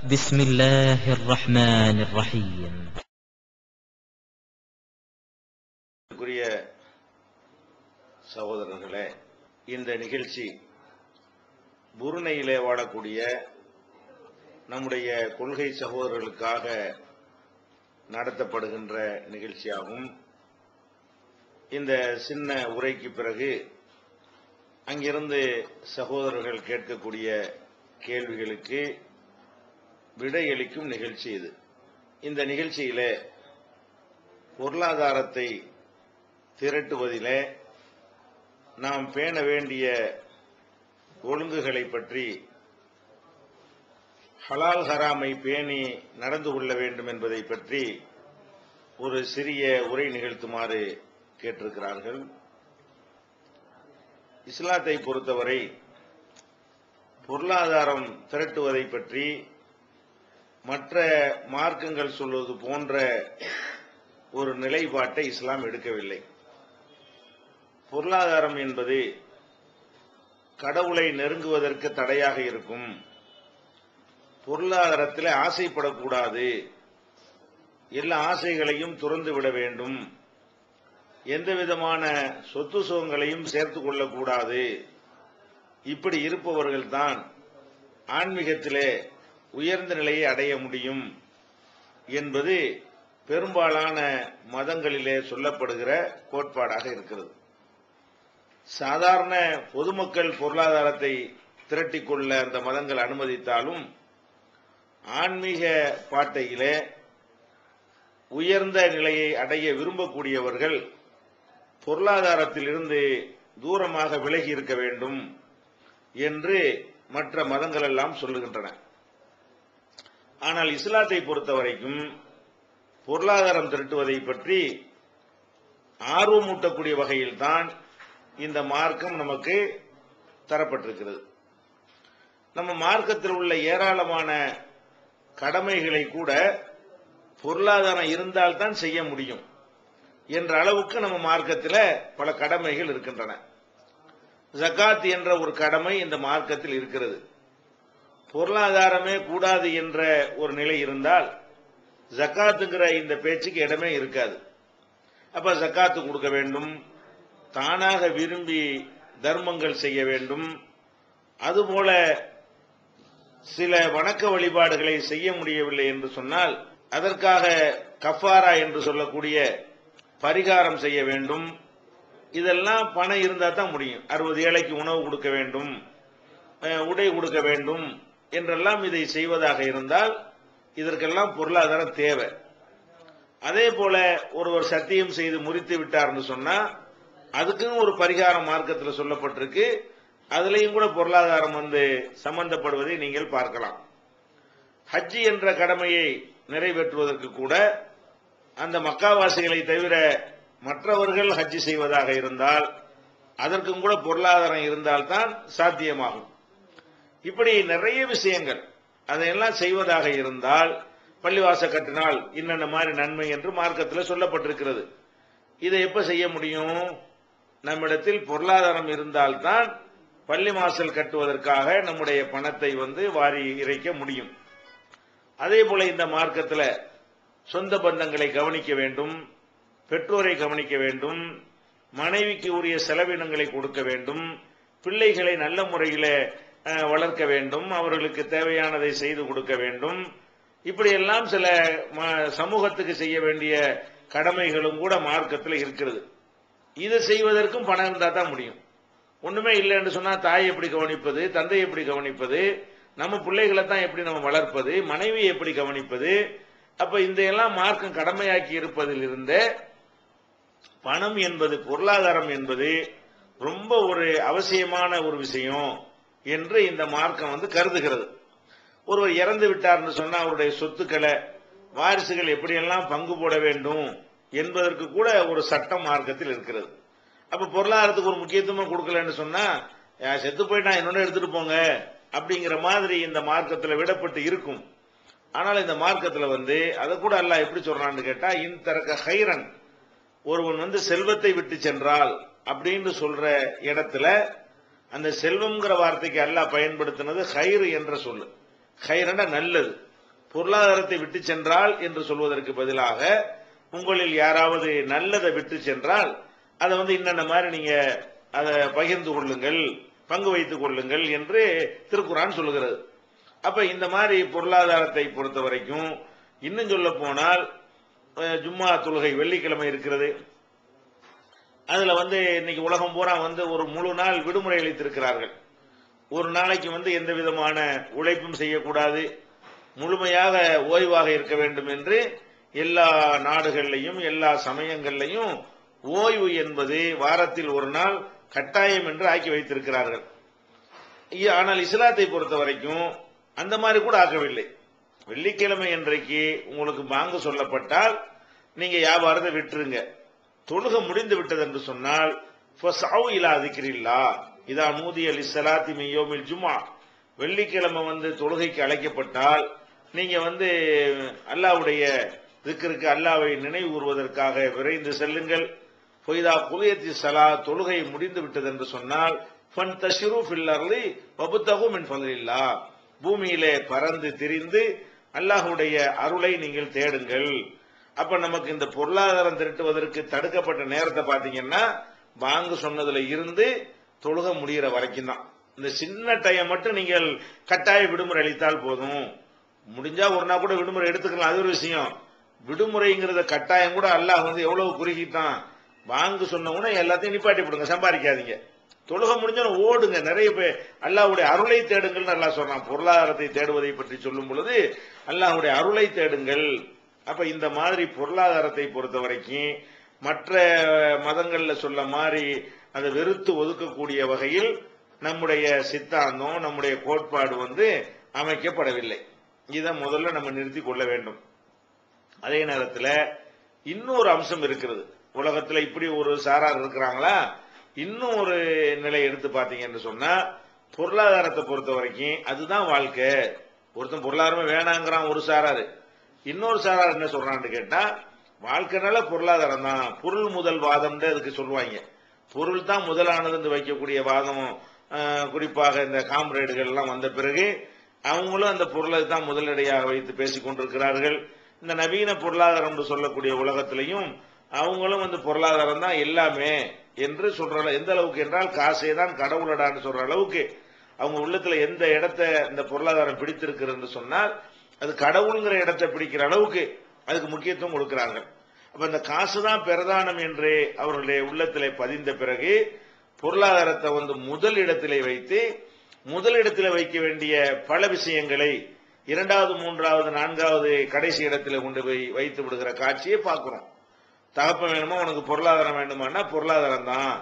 بسم الله الرحمن الرحيم. சகோதரர்களே, இந்த நிகழ்ச்சி புருனையிலே வாழக்கூடிய நம்முடைய கொள்கை சகோதரர்களுக்காக நடத்தப்படுகின்ற நிகழ்ச்சியாகும். இந்த சின்ன உரைக்கு பிறகு அங்கிருந்து சகோதரர்கள் கேட்கக்கூடிய கேள்விகளுக்கு விடையளிக்கும் நிகழ்ச்சி இது. இந்த நிகழ்ச்சியிலே பொருளாதாரத்தை திரட்டுவதிலே நாம் பேண வேண்டிய ஒழுங்குகளை பற்றி, ஹலால் ஹராமை பேணி நடந்து கொள்ள வேண்டும் என்பதை பற்றி ஒரு சிறிய உரை நிகழ்த்துமாறு கேட்டிருக்கிறார்கள். இஸ்லாத்தை பொறுத்தவரை பொருளாதாரம் திரட்டுவதை பற்றி மற்ற மார்க்கங்கள் சொல்வது போன்ற ஒரு நிலைப்பாட்டை இஸ்லாம் எடுக்கவில்லை. பொருளாதாரம் என்பது கடவுளை நெருங்குவதற்கு தடையாக இருக்கும். பொருளாதாரத்தில் ஆசைப்படக்கூடாது, எல்லா ஆசைகளையும் துறந்து விட வேண்டும், எந்த விதமான சொத்து சுகங்களையும் சேர்த்துக் கொள்ளக்கூடாது. இப்படி இருப்பவர்கள்தான் ஆன்மீகத்திலே உயர்ந்த நிலையை அடைய முடியும் என்பது பெரும்பாலான மதங்களிலே சொல்லப்படுகிற கோட்பாடாக இருக்கிறது. சாதாரண பொதுமக்கள் பொருளாதாரத்தை திரட்டிக்கொள்ள அந்த மதங்கள் அனுமதித்தாலும் ஆன்மீக பாட்டையிலே உயர்ந்த நிலையை அடைய விரும்பக்கூடியவர்கள் பொருளாதாரத்திலிருந்து தூரமாக விலகி இருக்க வேண்டும் என்று மற்ற மதங்கள் எல்லாம் சொல்லுகின்றன. ஆனால் இஸ்லாத்தை பொறுத்தவரைக்கும் பொருளாதாரம் திரட்டுவதை பற்றி ஆர்வமூட்டக்கூடிய வகையில்தான் இந்த மார்க்கம் நமக்கு தரப்பட்டிருக்கிறது. நம்ம மார்க்கத்தில் உள்ள ஏராளமான கடமைகளை கூட பொருளாதாரம் இருந்தால்தான் செய்ய முடியும் என்ற அளவுக்கு நம்ம மார்க்கத்தில் பல கடமைகள் இருக்கின்றன. ஜகாத் என்ற ஒரு கடமை இந்த மார்க்கத்தில் இருக்கிறது. பொருளாதாரமே கூடாது என்ற ஒரு நிலை இருந்தால் ஜகாத்துங்கிற இந்த பேச்சுக்கு இடமே இருக்காது. அப்ப ஜகாத்து கொடுக்க வேண்டும், தானாக விரும்பி தர்மங்கள் செய்ய வேண்டும். அதுபோல சில வணக்க வழிபாடுகளை செய்ய முடியவில்லை என்று சொன்னால் அதற்காக கஃபாரா என்று சொல்லக்கூடிய பரிகாரம் செய்ய வேண்டும். இதெல்லாம் பணம் இருந்தா தான் முடியும். 60 ஏழைக்கு உணவு கொடுக்க வேண்டும், உடை கொடுக்க வேண்டும் என்றெல்லாம் இதை செய்வதாக இருந்தால் இதற்கெல்லாம் பொருளாதாரம் தேவை. அதே போல ஒருவர் சத்தியம் செய்து முறித்து விட்டார்னு சொன்னா அதுக்கும் ஒரு பரிகாரம் மார்க்கத்தில் சொல்லப்பட்டிருக்கு. அதுலயும் கூட பொருளாதாரம் சம்பந்தப்படுவதை நீங்கள் பார்க்கலாம். ஹஜ் என்ற கடமையை நிறைவேற்றுவதற்கு கூட அந்த மக்காவாசிகளை தவிர மற்றவர்கள் ஹஜ் செய்வதாக இருந்தால் அதற்கும் கூட பொருளாதாரம் இருந்தால்தான் சாத்தியமாகும். இப்படி நிறைய விஷயங்கள் அதையெல்லாம் செய்வதாக இருந்தால் பள்ளிவாச கட்டினால் இன்னென்ன மாதிரி நன்மை என்று மார்க்கத்தில் சொல்லப்பட்டிருக்கிறது. இதை எப்ப செய்ய முடியும்? நம்மிடத்தில் பொருளாதாரம் இருந்தால்தான் பள்ளி வாசல் கட்டுவதற்காக நம்முடைய பணத்தை வாரி இறைக்க முடியும். அதே போல இந்த மார்க்கத்தில் சொந்த பந்தங்களை கவனிக்க வேண்டும், பெற்றோரை கவனிக்க வேண்டும், மனைவிக்கு உரிய செலவினங்களை கொடுக்க வேண்டும், பிள்ளைகளை நல்ல முறையில் வளர்க்க வேண்டும், அவர்களுக்கு தேவையானதை செய்து கொடுக்க வேண்டும். இப்படியெல்லாம் சில சமூகத்துக்கு செய்ய வேண்டிய கடமைகளும் கூட மார்க்கத்தில் இருக்கிறது. இதை செய்வதற்கும் பணம் இருந்தால் தான் முடியும். ஒண்ணுமே இல்லை என்று சொன்னா தாய் எப்படி கவனிப்பது, தந்தை எப்படி கவனிப்பது, நம்ம பிள்ளைகளை தான் எப்படி நம்ம வளர்ப்பது, மனைவியை எப்படி கவனிப்பது? அப்ப இந்த எல்லாம் மார்க்கம் கடமையாக்கி இருப்பதில் இருந்த பணம் என்பது, பொருளாதாரம் என்பது ரொம்ப ஒரு அவசியமான ஒரு விஷயம் என்று இந்த மார்க்கம் கருதுகிறது. ஒருவர் இறந்து விட்டார்னு சொன்னா அவருடைய சொத்துக்களை வாரிசுகள் எப்படியெல்லாம் பங்கு போட வேண்டும் என்பதற்கு கூட ஒரு சட்டம் மார்க்கத்தில் இருக்கிறது. அப்ப பொருளாதாரத்துக்கு ஒரு முக்கியத்துவம் கொடுக்கலன்னு சொன்னா செத்து போயிட்டா இன்னொன்னு எடுத்துட்டு போங்க அப்படிங்கிற மாதிரி இந்த மார்க்கத்தில் விடப்பட்டு இருக்கும். ஆனால் இந்த மார்க்கத்தில் அதை கூட அல்லாஹ் எப்படி சொல்றான்னு கேட்டா, இன் தரக்க ஹைரன், ஒருவன் செல்வத்தை விட்டு சென்றால் அப்படின்னு சொல்ற இடத்துல அந்த செல்வம்ங்கிற வார்த்தைக்கு அல்லாஹ் பயன்படுத்தினது ஹைர் என்ற சொல்லு. ஹைரண்டா நல்லது. பொருளாதாரத்தை விட்டு சென்றால் என்று சொல்வதற்கு பதிலாக உங்களில் யாராவது நல்லதை விட்டு சென்றால் அதை இன்னென்ன மாதிரி நீங்க அதை பகிர்ந்து கொள்ளுங்கள், பங்கு வைத்துக் கொள்ளுங்கள் என்று திருக்குர்ஆன் சொல்லுகிறது. அப்ப இந்த மாதிரி பொருளாதாரத்தை பொறுத்த வரைக்கும் இன்னும் சொல்ல போனால் ஜும்மா தொழுகை வெள்ளிக்கிழமை இருக்கிறது. அதுல இன்னைக்கு உலகம் பூரா ஒரு முழு நாள் விடுமுறை அளித்திருக்கிறார்கள். ஒரு நாளைக்கு எந்த விதமான உழைப்பும் செய்யக்கூடாது, முழுமையாக ஓய்வாக இருக்க வேண்டும் என்று எல்லா நாடுகள்லையும் எல்லா சமயங்கள்லையும் ஓய்வு என்பது வாரத்தில் ஒரு நாள் கட்டாயம் என்று ஆக்கி வைத்திருக்கிறார்கள். ஆனால் இஸ்லாத்தை பொறுத்த வரைக்கும் அந்த மாதிரி கூட ஆக்கவில்லை. வெள்ளிக்கிழமை இன்றைக்கு உங்களுக்கு பாங்கு சொல்லப்பட்டால் நீங்க வியாபாரத்தை விட்டுருங்க. தொழுகை முடிந்து விட்டது என்று சொன்னால் இதா நூதிய லிஸ்ஸலாத்தி மின் யௌமில் ஜும்ஆ, வெள்ளிக்கிழமை தொழுகைக்கு அழைக்கப்பட்டால் நீங்க அல்லாஹ்வுடைய திக்ருக்கு அல்லாஹ்வை நினைவு கூறுவதற்காக விரைந்து செல்லுங்கள். ஃபைதா குலியத்தி ஸலாத், தொழுகை முடிந்து விட்டது என்று சொன்னால் ஃபன்தஷிரு ஃபில் அர்லி வப்தகு மின் ஃபضலில்லாஹ், பூமியிலே பறந்து திரிந்து அல்லாஹ்வுடைய அருளை நீங்கள் தேடுங்கள். அப்ப நமக்கு இந்த பொருளாதாரம் திரட்டுவதற்கு தடுக்கப்பட்ட நேரத்தை பாத்தீங்கன்னா பாங்கு சொன்னதுல இருந்து தொழுகை முடிகிற வரைக்கும் தான். இந்த சின்ன டைம் மட்டும் நீங்கள் கட்டாய விடுமுறை அளித்தால் போதும். முடிஞ்சா ஒரு நாள் கூட விடுமுறை எடுத்துக்கலாம், அது ஒரு விஷயம். விடுமுறைங்கிறத கட்டாயம் கூட அல்லாஹ் எவ்வளவு குறுகிட்டான். பாங்கு சொன்ன உடனே எல்லாத்தையும் நிப்பாட்டி போடுங்க, சம்பாதிக்காதீங்க. தொழுகை முடிஞ்சோன்னு ஓடுங்க. நிறைய பேர் அல்லாஹ்வுடைய அருளை தேடுங்கள் அல்லாஹ் சொல்றான். பொருளாதாரத்தை தேடுவதை பற்றி சொல்லும் பொழுது அல்லாஹ்வுடைய அருளை தேடுங்கள். அப்ப இந்த மாதிரி பொருளாதாரத்தை பொறுத்த வரைக்கும் மற்ற மதங்கள்ல சொல்ல மாதிரி அதை வெறுத்து ஒதுக்கக்கூடிய வகையில் நம்முடைய சித்தாந்தம் நம்முடைய கோட்பாடு அமைக்கப்படவில்லை. இதை முதல்ல நம்ம நிறுத்தி கொள்ள வேண்டும். அதே நேரத்தில் இன்னொரு அம்சம் இருக்கிறது. உலகத்தில் இப்படி ஒரு சாரார் இருக்கிறாங்களா, இன்னும் ஒரு நிலை எடுத்து பார்த்தீங்கன்னு சொன்னா பொருளாதாரத்தை பொறுத்த வரைக்கும் அதுதான் வாழ்க்கை. ஒருத்தன் பொருளாதாரமே வேணாங்கிறான் ஒரு சாராரு. இன்னொரு சாரார் என்ன சொல்றான்னு கேட்டா வாழ்க்கைனால பொருளாதாரம் தான், பொருள் முதல் வாதம் அதுக்கு சொல்லுவாங்க. பொருள் தான் முதலானது வைக்கக்கூடிய வாதம். குறிப்பாக இந்த காம்ரேடுகள் எல்லாம் வந்த பிறகு அவங்களும் அந்த பொருளை தான் முதலடியாக வைத்து பேசிக் கொண்டிருக்கிறார்கள். இந்த நவீன பொருளாதாரம் என்று சொல்லக்கூடிய உலகத்திலையும் அவங்களும் பொருளாதாரம் தான் எல்லாமே என்று சொல்ற, எந்த அளவுக்கு என்றால் காசே தான் கடவுளடான்னு சொல்ற அளவுக்கு அவங்க உள்ளத்துல எந்த இடத்தை இந்த பொருளாதாரம் பிடித்திருக்கிறது சொன்னால் அது கடவுளுங்கிற இடத்தை பிடிக்கிற அளவுக்கு அதுக்கு முக்கியத்துவம் கொடுக்கிறார்கள். அப்ப இந்த காசு தான் பிரதானம் என்று அவர்களுடைய உள்ளத்திலே பதிந்த பிறகு பொருளாதாரத்தை முதல் இடத்திலே வைத்து முதலிடத்தில் வைக்க வேண்டிய பல விஷயங்களை இரண்டாவது மூன்றாவது நான்காவது கடைசி இடத்துல கொண்டு போய் வைத்து விடுகிற காட்சியை பார்க்கிறோம். தகப்பன் வேணுமா, உனக்கு பொருளாதாரம் வேண்டுமானா பொருளாதாரம் தான்.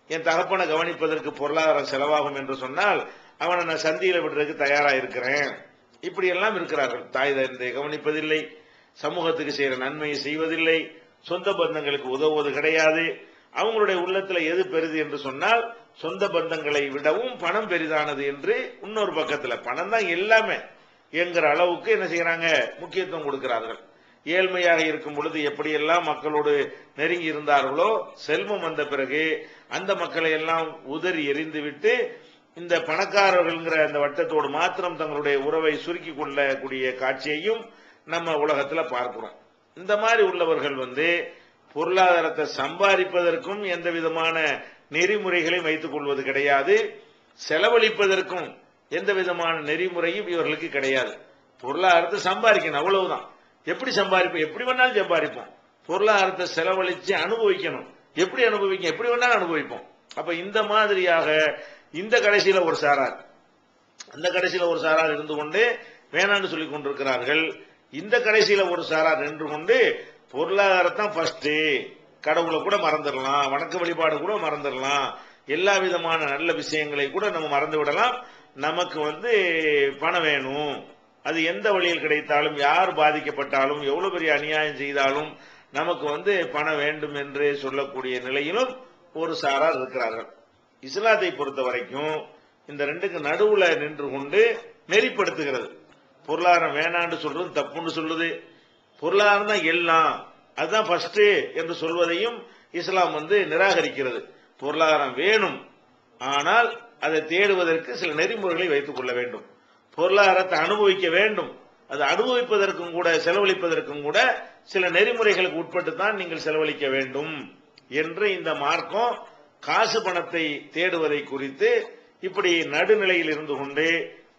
என் தகப்பனை கவனிப்பதற்கு பொருளாதாரம் செலவாகும் என்று சொன்னால் அவனை நான் சந்தியில விடுறதுக்கு தயாரா இருக்கிறேன். இப்படி எல்லாம் இருக்கிறார்கள். தாய் தந்தையை கவனிப்பதில்லை, சமூகத்துக்கு செய்யற நன்மையை செய்வதில்லை, சொந்த பந்தங்களுக்கு உதவுவது கிடையாது. அவங்களுடைய உள்ளத்துல எது பெரிது என்று சொன்னால் சொந்த பந்தங்களை விடவும் பணம் பெரிதானது என்று இன்னொரு பக்கத்துல பணம் தான் எல்லாமே என்கிற அளவுக்கு என்ன செய்யறாங்க, முக்கியத்துவம் கொடுக்கிறார்கள். ஏழ்மையாக இருக்கும் பொழுது எப்படியெல்லாம் மக்களோடு நெருங்கி இருந்தார்களோ செல்வம் வந்த பிறகு அந்த மக்களை எல்லாம் உதறி எறிந்து விட்டு இந்த பணக்காரர்கள்ங்கிற அந்த வட்டத்தோடு மாத்திரம் தங்களுடைய உறவை சுருக்கி கொள்ளக்கூடிய காட்சியையும் நம்ம உலகத்துல பார்க்கிறோம். இந்த மாதிரி உள்ளவர்கள் பொருளாதாரத்தை சம்பாதிப்பதற்கும் எந்த விதமான நெறிமுறைகளையும் வைத்துக் கொள்வது கிடையாது, செலவழிப்பதற்கும் எந்த விதமான நெறிமுறையும் இவர்களுக்கு கிடையாது. பொருளாதாரத்தை சம்பாதிக்கணும், அவ்வளவுதான். எப்படி சம்பாதிப்போம், எப்படி வேணாலும் சம்பாதிப்போம். பொருளாதாரத்தை செலவழிச்சு அனுபவிக்கணும், எப்படி அனுபவிக்க எப்படி வேணாலும் அனுபவிப்போம். அப்ப இந்த மாதிரியாக இந்த கடைசியில ஒரு சாரார் அந்த கடைசியில ஒரு சாரார் இருந்து கொண்டு வேணான்னு சொல்லிக் கொண்டிருக்கிறார்கள். இந்த கடைசியில ஒரு சாரார் நின்று கொண்டு பொருளாதாரத்தான் ஃபர்ஸ்ட், கடவுளை கூட மறந்துடலாம், வணக்க வழிபாடு கூட மறந்துடலாம், எல்லா விதமான நல்ல விஷயங்களை கூட நம்ம மறந்து விடலாம், நமக்கு பணம் வேணும், அது எந்த வழியில் கிடைத்தாலும் யார் பாதிக்கப்பட்டாலும் எவ்வளவு பெரிய அநியாயம் செய்தாலும் நமக்கு பணம் வேண்டும் என்று சொல்லக்கூடிய நிலையிலும் ஒரு சாரார் இருக்கிறார்கள். இஸ்லாத்தை பொறுத்த வரைக்கும் இந்த ரெண்டுக்கு நடுவுல நின்று கொண்டு நெறிப்படுத்துகிறது. பொருளாதாரம் வேணான்னு சொல்றது தப்புன்னு சொல்லுது, பொருளாதாரம் தான் எல்லாம் அதுதான் ஃபர்ஸ்ட் என்று சொல்வதையும் இஸ்லாம் நிராகரிக்கிறது. பொருளாதாரம் வேணும், ஆனால் அதை தேடுவதற்கு சில நெறிமுறைகளை வைத்துக் கொள்ள வேண்டும். பொருளாதாரத்தை அனுபவிக்க வேண்டும், அது அனுபவிப்பதற்கும் கூட செலவழிப்பதற்கும் கூட சில நெறிமுறைகளுக்கு உட்பட்டு தான் நீங்கள் செலவழிக்க வேண்டும் என்று இந்த மார்க்கம் காசு பணத்தை தேடுவதை குறித்து இப்படி நடுநிலையில் இருந்து கொண்டு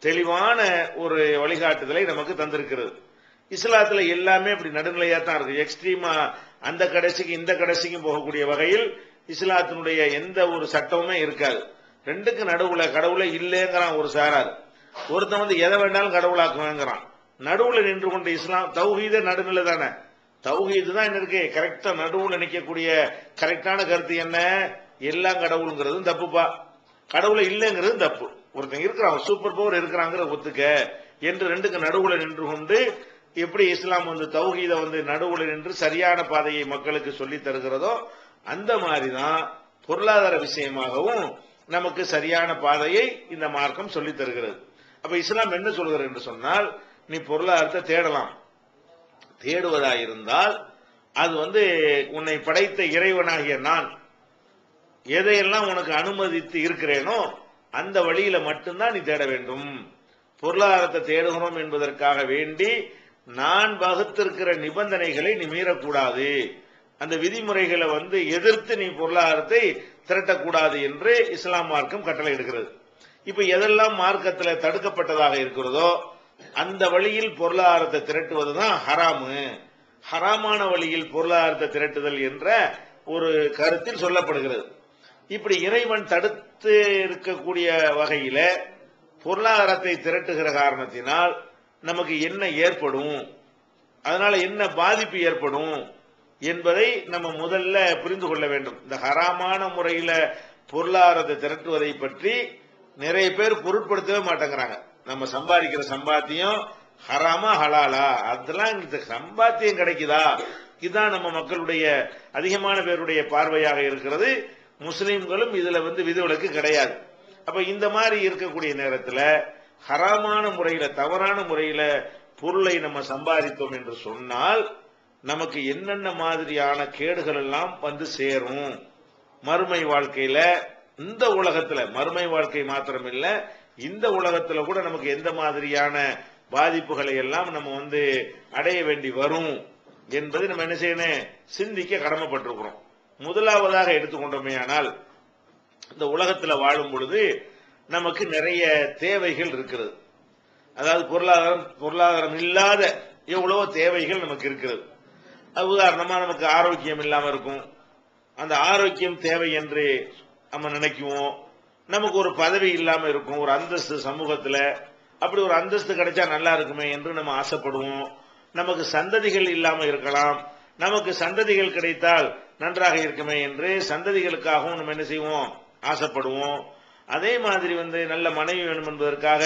தெளிவான ஒரு வழிகாட்டுதலை நமக்கு தந்திருக்கிறது. இஸ்லாத்துல எல்லாமே இப்படி நடுநிலையா தான் இருக்கு. எக்ஸ்ட்ரீமா அந்த கடைசிக்கு இந்த கடைசிக்கும் போகக்கூடிய வகையில் இஸ்லாத்தினுடைய எந்த ஒரு சட்டமுமே இருக்காது. ரெண்டுக்கு நடுவுல கடவுளை இல்லைங்கிறான் ஒரு சாரார், ஒருத்தன் வந்து எதை வேண்டாலும் கடவுளாக்குவேங்கிறான். நடுவுல நின்று கொண்டு இஸ்லாம் தௌஹீத நடுநிலை தானே. தௌஹீது தான் என்ன இருக்கு, கரெக்டா நடுவுல நிக்கக்கூடிய கரெக்டான கருத்து என்ன, எல்லாம் கடவுளுங்கிறதும் தப்புப்பா, கடவுளை இல்லைங்கிறது தப்பு. ஒருத்தன் இருக்கிறான் சூப்பர் பவர் இருக்கிறாங்கிற ஒத்துக்க என்று ரெண்டுக்கு நடுவுல நின்று கொண்டு எப்படி இஸ்லாம் வந்து தௌஹீத வந்து நடுவுல நின்று சரியான பாதையை மக்களுக்கு சொல்லி தருகிறதோ அந்த மாதிரிதான் பொருளாதார விஷயமாகவும் நமக்கு சரியான பாதையை இந்த மார்க்கம் சொல்லி தருகிறது. அப்ப இஸ்லாம் என்ன சொல்கிறது என்று சொன்னால், நீ பொருளாதாரத்தை தேடலாம், தேடுவதாயிருந்தால் அது வந்து உன்னை படைத்த இறைவனாகிய நான் எதையெல்லாம் உனக்கு அனுமதித்து இருக்கிறேனோ அந்த வழியில மட்டும்தான் நீ தேட வேண்டும். பொருளாதாரத்தை தேடுகிறோம் என்பதற்காக வேண்டி நான் வகுத்திருக்கிற நிபந்தனைகளை நீ மீறக்கூடாது, அந்த விதிமுறைகளை வந்து எதிர்த்து நீ பொருளாதாரத்தை திரட்டக்கூடாது என்று இஸ்லாம் மார்க்கம் கட்டளை எடுக்கிறது. இப்ப எதெல்லாம் மார்க்கத்தில் தடுக்கப்பட்டதாக இருக்கிறதோ அந்த வழியில் பொருளாதாரத்தை திரட்டுவதுதான் ஹராமு. ஹராமான வழியில் பொருளாதாரத்தை திரட்டுதல் என்ற ஒரு கருத்தில் சொல்லப்படுகிறது. இப்படி இறைவன் தடுத்து இருக்கக்கூடிய வகையில பொருளாதாரத்தை திரட்டுகிற காரணத்தினால் நமக்கு என்ன ஏற்படும், அதனால என்ன பாதிப்பு ஏற்படும் என்பதை நம்ம முதல்ல புரிந்து கொள்ள வேண்டும். இந்த ஹராமான முறையில பொருளாதாரத்தை திரட்டுவதை பற்றி நிறைய பேர் பொருட்படுத்தவே மாட்டேங்கிறாங்க. நம்ம சம்பாதிக்கிற சம்பாத்தியம் ஹராமா ஹலாலா, அதெல்லாம் இந்த சம்பாத்தியம் கிடைக்குதா, இதுதான் நம்ம மக்களுடைய அதிகமான பேருடைய பார்வையாக இருக்கிறது. முஸ்லிம்களும் இதுல வந்து விதிவிலக்கு கிடையாது. அப்ப இந்த மாதிரி இருக்கக்கூடிய நேரத்தில் ஹராமான முறையில தவறான முறையில பொருளை நம்ம சம்பாதித்தோம் என்று சொன்னால் நமக்கு என்னென்ன மாதிரியான கேடுகள் எல்லாம் வந்து சேரும். மறுமை வாழ்க்கையில இந்த உலகத்துல, மறுமை வாழ்க்கை மாத்திரம் இல்ல இந்த உலகத்துல கூட நமக்கு எந்த மாதிரியான பாதிப்புகளை எல்லாம் நம்ம வந்து அடைய வேண்டி வரும் என்பது நம்ம என்ன செய்யணும், சிந்திக்க கடமைப்பட்டிருக்கிறோம். முதலாவதாக எடுத்துக்கொண்டோமே ஆனால் இந்த உலகத்துல வாழும் பொழுது நமக்கு நிறைய தேவைகள் இருக்கிறது. அதாவது பொருளாதாரம் இல்லாத எவ்வளவோ தேவைகள் நமக்கு இருக்கிறது. உதாரணமா நமக்கு ஆரோக்கியம் இல்லாம இருக்கும், அந்த ஆரோக்கியம் தேவை என்று நம்ம நினைக்குவோம். நமக்கு ஒரு பதவி இல்லாம இருக்கும், ஒரு அந்தஸ்து சமூகத்துல, அப்படி ஒரு அந்தஸ்து கிடைச்சா நல்லா இருக்குமே என்று நம்ம ஆசைப்படுவோம். நமக்கு சந்ததிகள் இல்லாம இருக்கலாம், நமக்கு சந்ததிகள் கிடைத்தால் நன்றாக இருக்குமே என்று சந்ததிகளுக்காகவும் நம்ம என்ன செய்வோம், ஆசைப்படுவோம். அதே மாதிரி வந்து நல்ல மனைவி வேணும் என்பதற்காக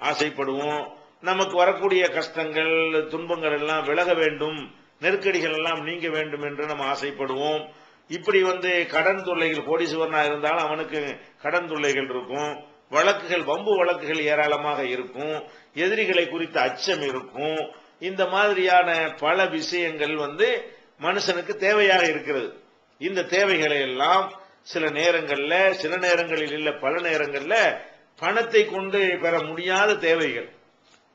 ஆசைப்படுவோம். நமக்கு வரக்கூடிய கஷ்டங்கள் துன்பங்கள் எல்லாம் விலக வேண்டும், நெருக்கடிகள் எல்லாம் நீங்க வேண்டும் என்று நம்ம ஆசைப்படுவோம். இப்படி வந்து கடன் தொல்லைகள், கோடீஸ்வரனா இருந்தாலும் அவனுக்கு கடன் தொல்லைகள் இருக்கும், வழக்குகள் வம்பு வழக்குகள் ஏராளமாக இருக்கும், எதிரிகளை குறித்த அச்சம் இருக்கும். இந்த மாதிரியான பல விஷயங்கள் வந்து மனுஷனுக்கு தேவையாக இருக்கிறது. இந்த தேவைகளை எல்லாம் சில நேரங்கள்ல, சில நேரங்களில் இல்ல பல நேரங்கள்ல பணத்தை கொண்டு பெற முடியாத தேவைகள்,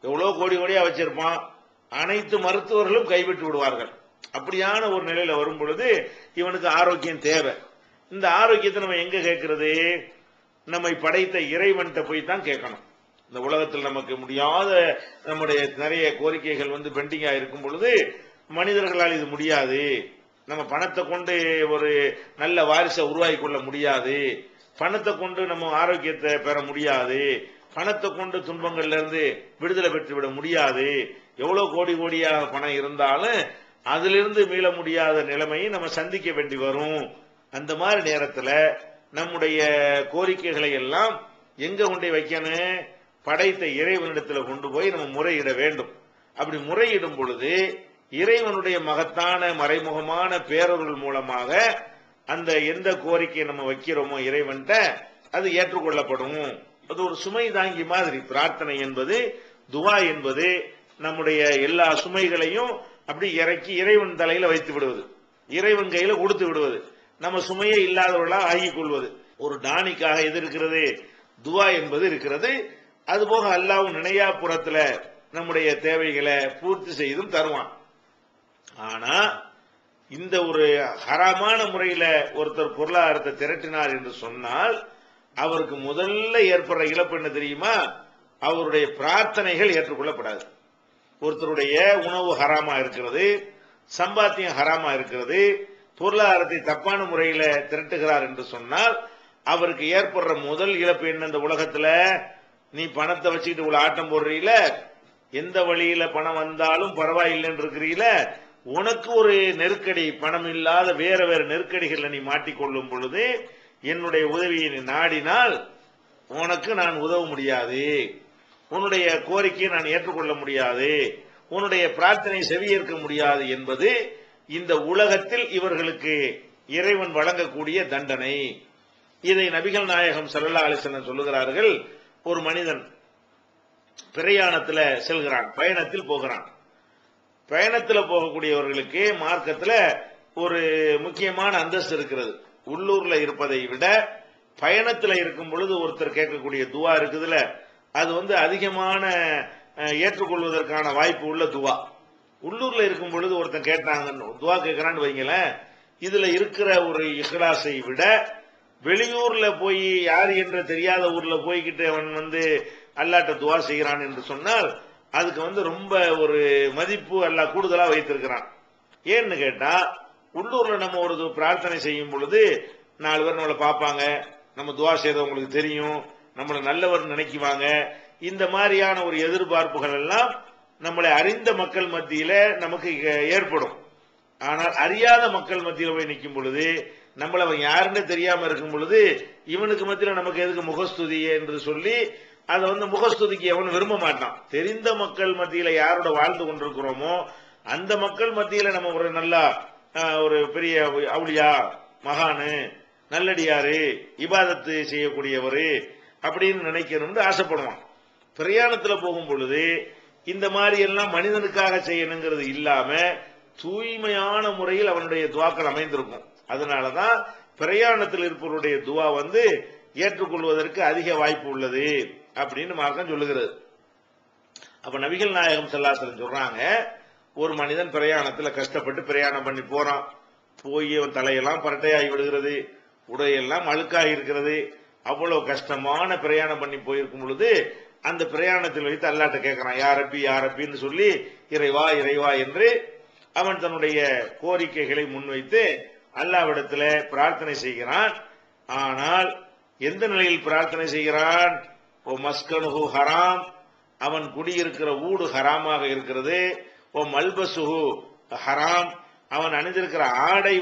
எவ்வளவு கோடி கோடியா வச்சிருப்பான், அனைத்து மருத்துவர்களும் கைவிட்டு விடுவார்கள். அப்படியான ஒரு நிலையில வரும் பொழுது இவனுக்கு ஆரோக்கியம் தேவை. இந்த ஆரோக்கியத்தை நம்ம எங்க கேட்கிறது, நம்மை படைத்த இறைவன்கிட்ட போய் தான் கேட்கணும். இந்த உலகத்தில் நமக்கு முடியாத நம்முடைய நிறைய கோரிக்கைகள் வந்து பெண்டிங்கா இருக்கும் பொழுது மனிதர்களால் இது முடியாது, நம்ம பணத்தை கொண்டு ஒரு நல்ல வாரிசை உருவாக்கி கொள்ள முடியாது, பணத்தை கொண்டு நம்ம ஆரோக்கியத்தை பெற முடியாது, பணத்தை கொண்டு துன்பங்கள்ல இருந்து விடுதலை பெற்றுவிட முடியாது, எவ்வளவு கோடி கோடியாக பணம் இருந்தாலும் அதிலிருந்து மீள முடியாத நிலைமையை நம்ம சந்திக்க வேண்டி வரும். அந்த மாதிரி நேரத்தில் நம்முடைய கோரிக்கைகளை எல்லாம் எங்க கொண்டு வைக்கணும், படைத்த இறைவனிடத்தில் கொண்டு போய் நம்ம முறையிட வேண்டும். அப்படி முறையிடும் பொழுது இறைவனுடைய மகத்தான மறைமுகமான பேரொருள் மூலமாக அந்த எந்த கோரிக்கையை நம்ம வைக்கிறோமோ இறைவன்கிட்ட அது ஏற்றுக்கொள்ளப்படும். அது ஒரு சுமை தாங்கி மாதிரி. பிரார்த்தனை என்பது, துவா என்பது நம்முடைய எல்லா சுமைகளையும் அப்படி இறக்கி இறைவன் தலையில வைத்து விடுவது, இறைவன் கையில கொடுத்து விடுவது, நம்ம சுமையே இல்லாதவர்களா ஆகிக் கொள்வது. ஒரு டானிக்காக எது இருக்கிறது, துவா என்பது இருக்கிறது. அதுபோக அல்லாஹ்வும் நினையாபுரத்துல நம்முடைய தேவைகளை பூர்த்தி செய்தும் தருவான். ஆனா இந்த ஒரு ஹராமான முறையில ஒருத்தர் பொருளாதாரத்தை திரட்டினார் என்று சொன்னால் அவருக்கு முதல்ல ஏற்படுற இழப்பு என்ன தெரியுமா? அவருடைய பிரார்த்தனைகள் ஏற்றுக்கொள்ளப்படாது. ஒருத்தருடைய உணவு ஹராமா இருக்கிறது, சம்பாத்தியம் ஹராமா இருக்கிறது, பொருளாதாரத்தை தப்பான முறையில திரட்டுகிறார் என்று சொன்னால் அவருக்கு ஏற்படுற முதல் இழப்பு என்ன? இந்த உலகத்துல நீ பணத்தை வச்சுக்கிட்டு இவ்வளவு ஆட்டம் போடுறீல, எந்த வழியில பணம் வந்தாலும் பரவாயில்லைன்னு இருக்கிறீல, உனக்கு ஒரு நெருக்கடி, பணம் இல்லாத வேற வேற நெருக்கடிகள் நீ மாட்டிக்கொள்ளும் பொழுது என்னுடைய உதவியை நீ நாடினால் உனக்கு நான் உதவ முடியாது, உன்னுடைய கோரிக்கையை நான் ஏற்றுக்கொள்ள முடியாது, உன்னுடைய பிரார்த்தனை செவியேற்க முடியாது என்பது இந்த உலகத்தில் இவர்களுக்கு இறைவன் வழங்கக்கூடிய தண்டனை. இதை நபிகள் நாயகம் ஸல்லல்லாஹு அலைஹி வஸல்லம் சொல்லுகிறார்கள். ஒரு மனிதன் பிரயாணத்தில் செல்கிறான், பயணத்தில் போகிறான். பயணத்தில் போகக்கூடியவர்களுக்கு மார்க்கத்தில் ஒரு முக்கியமான அந்தஸ்து இருக்கிறது. உள்ளூர்ல இருப்பதை விட பயணத்தில் இருக்கும் பொழுது ஒருத்தர் கேட்கக்கூடிய துவா இருக்குதுல, அது அதிகமான ஏற்றுக்கொள்வதற்கான வாய்ப்பு உள்ள துவா. உள்ளூர்ல இருக்கும் பொழுது ஒருத்தன் கேட்டாங்க துவா கேட்கிறான்னு வைங்களேன், இதுல இருக்கிற ஒரு இஹ்லாஸை விட வெளியூர்ல போய் யார் என்ற தெரியாத ஊர்ல போய்கிட்டு அவன் அல்லாட்ட துவா செய்கிறான் என்று சொன்னால் அதுக்கு ரொம்ப ஒரு மதிப்பு அல்லாஹ் கூடுதலா வைத்திருக்கிறான். ஏன்னு கேட்டா உள்ளூர்ல நம்ம ஒரு பிரார்த்தனை செய்யும் பொழுது 4 பேர் நம்மளை பார்ப்பாங்க, நம்ம துவா செய்தவங்களுக்கு தெரியும், நம்மளை நல்லவர் நினைக்குவாங்க. இந்த மாதிரியான ஒரு எதிர்பார்ப்புகள் எல்லாம் நம்மளை அறிந்த மக்கள் மத்தியில நமக்கு ஏற்படும். ஆனால் அறியாத மக்கள் மத்தியில் போய் நிற்கும் பொழுது, நம்மள அவன் யாருன்னு தெரியாம இருக்கும் பொழுது, இவனுக்கு மத்தியில் நமக்கு எதுக்கு முகஸ்துதி என்று சொல்லி அதை முகஸ்துதிக்கு எவன் விரும்ப மாட்டான். தெரிந்த மக்கள் மத்தியில யாரோட வாழ்ந்து கொண்டிருக்கிறோமோ அந்த மக்கள் மத்தியில நம்ம ஒரு நல்லா ஒரு பெரிய அவுலியா, மகானு, நல்லடியாரு, இபாதத்து செய்யக்கூடியவர் அப்படின்னு நினைக்கணும்னு ஆசைப்படுவான். பிரயாணத்தில் போகும் பொழுது இந்த மாதிரி எல்லாம் மனிதனுக்காக செய்யணுங்கிறது இல்லாம தூய்மையான முறையில் அவனுடைய துவாக்கள் அமைந்திருக்கும். அதனாலதான் பிரயாணத்தில் இருப்பவருடைய துவா ஏற்றுக்கொள்வதற்கு அதிக வாய்ப்பு உள்ளது அப்படின்னு மார்க்கம் சொல்லுகிறது. அப்ப நபிகள் நாயகம் ஸல்லல்லாஹு அலைஹி வஸல்லம் சொல்றாங்க, ஒரு மனிதன் பிரயாணத்தில் கஷ்டப்பட்டு பிரயாணம் பண்ணி போறான். போய் அவன் தலையெல்லாம் பரட்டையாகி விடுகிறது, உடையெல்லாம் அழுக்காகி இருக்கிறது. அவ்வளவு கஷ்டமான பிரயாணம் பண்ணி போயிருக்கும் பொழுது அந்த பிரயாணத்தில் வைத்து அல்லாட்ட கேட்கிறான், யாரப்பி யாரப்பின்னு சொல்லி இறைவா இறைவா என்று அவன் தன்னுடைய கோரிக்கைகளை முன்வைத்து அல்லாஹ்விடத்துல பிரார்த்தனை செய்கிறான். ஆனால் எந்த நிலையில் பிரார்த்தனை செய்கிறான்? ஓ மஸ்கனுஹு ஹராம், அவன் குடியிருக்கிற ஊடு ஹராமாக இருக்கிறது. ஓ மல்பசுஹு ஹராம், அவன் அணிந்திருக்கிற ஆடை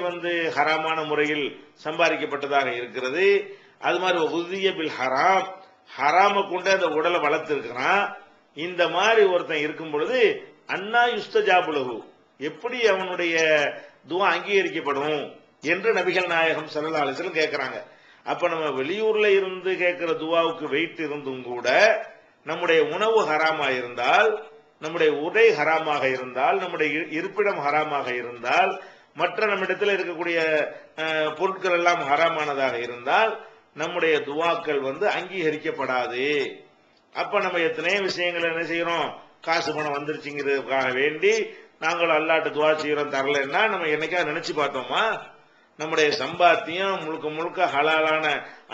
ஹராமான முறையில் சம்பாதிக்கப்பட்டதாக இருக்கிறது. அது மாதிரி உதிய பில் ஹராம், ஹராம கொண்டு அந்த உடலை வளர்த்திருக்கிறான். இந்த மாதிரி ஒருத்தன் இருக்கும் பொழுது அன்னா யுஸ்தஜாபுலஹு, எப்படி அவனுடைய துவா அங்கீகரிக்கப்படும் என்று நபிகள் நாயகம் ஸல்லல்லாஹு அலைஹி வஸல்லம் கேட்கிறாங்க. அப்ப நம்ம வெளியூர்ல இருந்து கேட்கிற துவாவுக்கு வெயிட் இருந்தும் கூட நம்முடைய உணவு ஹராமா இருந்தால், நம்முடைய உடை ஹராமாக இருந்தால், நம்முடைய இருப்பிடம் ஹராமாக இருந்தால், மற்ற நம்மிடத்தில் இருக்கக்கூடிய பொருட்கள் எல்லாம் ஹராமானதாக இருந்தால் நம்முடைய துவாக்கள் அங்கீகரிக்கப்படாது. அப்ப நம்ம எத்தனையோ விஷயங்கள் என்ன செய்யறோம், காசு பணம் வந்துருச்சுங்கிறதுக்காக வேண்டி நாங்கள் அல்லாட்ட துவா செய்யறோம், தரலன்னா நம்ம என்னைக்காவது நினைச்சு பார்த்தோமா? நம்முடைய சம்பாத்தியம் முழுக்க முழுக்க ஹலாலான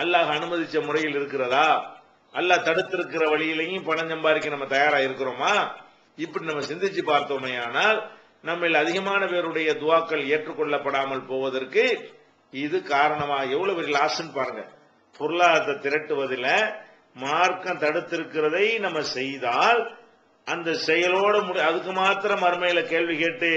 அல்லாஹ் அனுமதிச்ச முறையில் இருக்கிறதா? அல்லாஹ் தடுத்திருக்கிற வழியிலையும் பணம் சம்பாதிக்க நம்ம தயாரா இருக்கிறோமா? இப்படி நம்ம சிந்திச்சு பார்த்தோமே ஆனால் நம்ம அதிகமான பேருடைய துவாக்கள் ஏற்றுக்கொள்ளப்படாமல் போவதற்கு இது காரணமா? எவ்வளவு பெரிய லாஸ்ன்னு பாருங்க. பொருளாதாரத்தை திரட்டுவதில் மார்க்கம் தடுத்திருக்கிறதை நம்ம செய்தால் அந்த செயலோட அதுக்கு மாத்திரம் மறுமையில கேள்வி கேட்டு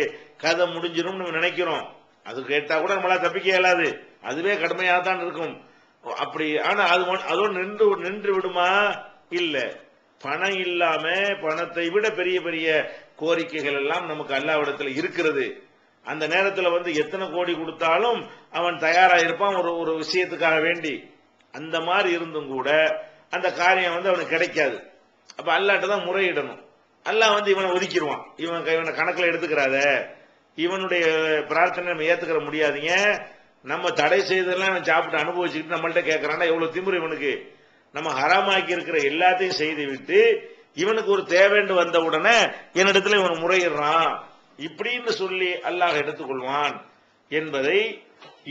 கதை முடிஞ்சிடும் நம்ம நினைக்கிறோம். அது கேட்டா கூட நம்மளா தப்பிக்க இயலாது, அதுவே கடுமையாக தான் இருக்கும். அப்படி ஆனா அதோடு நின்று விடுமா? இல்ல. பணம் இல்லாம பணத்தை விட பெரிய பெரிய கோரிக்கைகள் எல்லாம் நமக்கு அல்லாஹ்விடத்தில் இருக்கிறது. அந்த நேரத்தில் எத்தனை கோடி கொடுத்தாலும் அவன் தயாரா இருப்பான் ஒரு விஷயத்துக்காக வேண்டி. அந்த மாதிரி இருந்தும் கூட அந்த காரியம் அவனுக்கு கிடைக்காது. அப்ப அல்லாஹ்ட்ட தான் முறையிடணும். அல்லாஹ் இவனை ஒதுக்கிடுவான், இவனை கணக்குல எடுத்துக்கிறாத, இவனுடைய பிரார்த்தனை நம்ம ஏத்துக்கிற முடியாதீங்க, நம்ம தடை செய்ததெல்லாம் அவன் சாப்பிட்டு அனுபவிச்சுக்கிட்டு நம்மள்ட்ட கேட்கறான்னா எவ்வளவு திமிரு இவனுக்கு. நம்ம ஹராமாக்கி இருக்கிற எல்லாத்தையும் செய்து விட்டு இவனுக்கு ஒரு தேவைன்னு வந்த உடனே என்னிடத்துல இவன் முறையிடுறான் இப்படின்னு சொல்லி அல்லாஹ் எடுத்துக்கொள்வான் என்பதை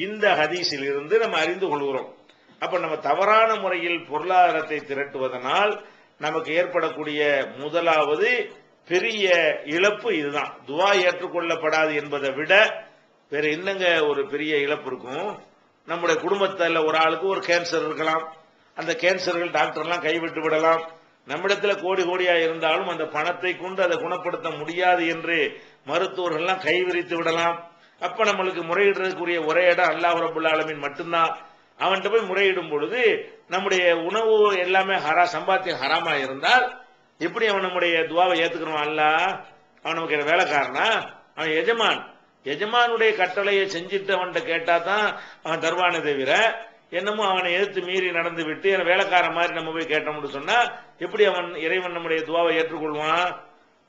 இந்த ஹதீஸில் இருந்து நம்ம அறிந்து கொள்கிறோம். அப்ப நம்ம தவறான முறையில் பொருளாதாரத்தை திரட்டுவதனால் நமக்கு ஏற்படக்கூடிய முதலாவது பெரிய இழப்பு இதுதான். துவா ஏற்றுக்கொள்ளப்படாது என்பதை விட வேற என்னங்க ஒரு பெரிய இழப்பு இருக்கும்? நம்முடைய குடும்பத்தில் ஒரு ஆளுக்கு ஒரு கேன்சர் இருக்கலாம், அந்த கேன்சர்கள் டாக்டர்லாம் கைவிட்டு விடலாம். நம்மிடத்துல கோடி கோடியா இருந்தாலும் அந்த பணத்தை கொண்டு அதை குணப்படுத்த முடியாது என்று மருத்துவர்கள்லாம் கைவிரித்து விடலாம். அப்ப நம்மளுக்கு முறையிடுறதுக்குரிய ஒரே இடம் அல்லாஹ் ரப்பல் ஆலமீன் மட்டும்தான். அவன்கிட்ட போய் முறையிடும் பொழுது நம்முடைய உணவு எல்லாமே சம்பாத்தியம் ஹராமா இருந்தால் எப்படி அவன் நம்முடைய துவாவை ஏத்துக்கிறோம்? அல்லாஹ் அவன் நமக்கு வேலைக்காரனா? அவன் எஜமான். எஜமானுடைய கட்டளையை செஞ்சுட்டு அவன்கிட்ட கேட்டா தான் அவன் தருவானே தவிர என்னமோ அவனை எதிர்த்து மீறி நடந்து விட்டு வேலைக்காரன் மாதிரி நம்ம போய் கேட்டோம்னு சொன்னா எப்படி அவன் இறைவன் நம்முடைய துவாவை ஏற்றுக்கொள்வான்?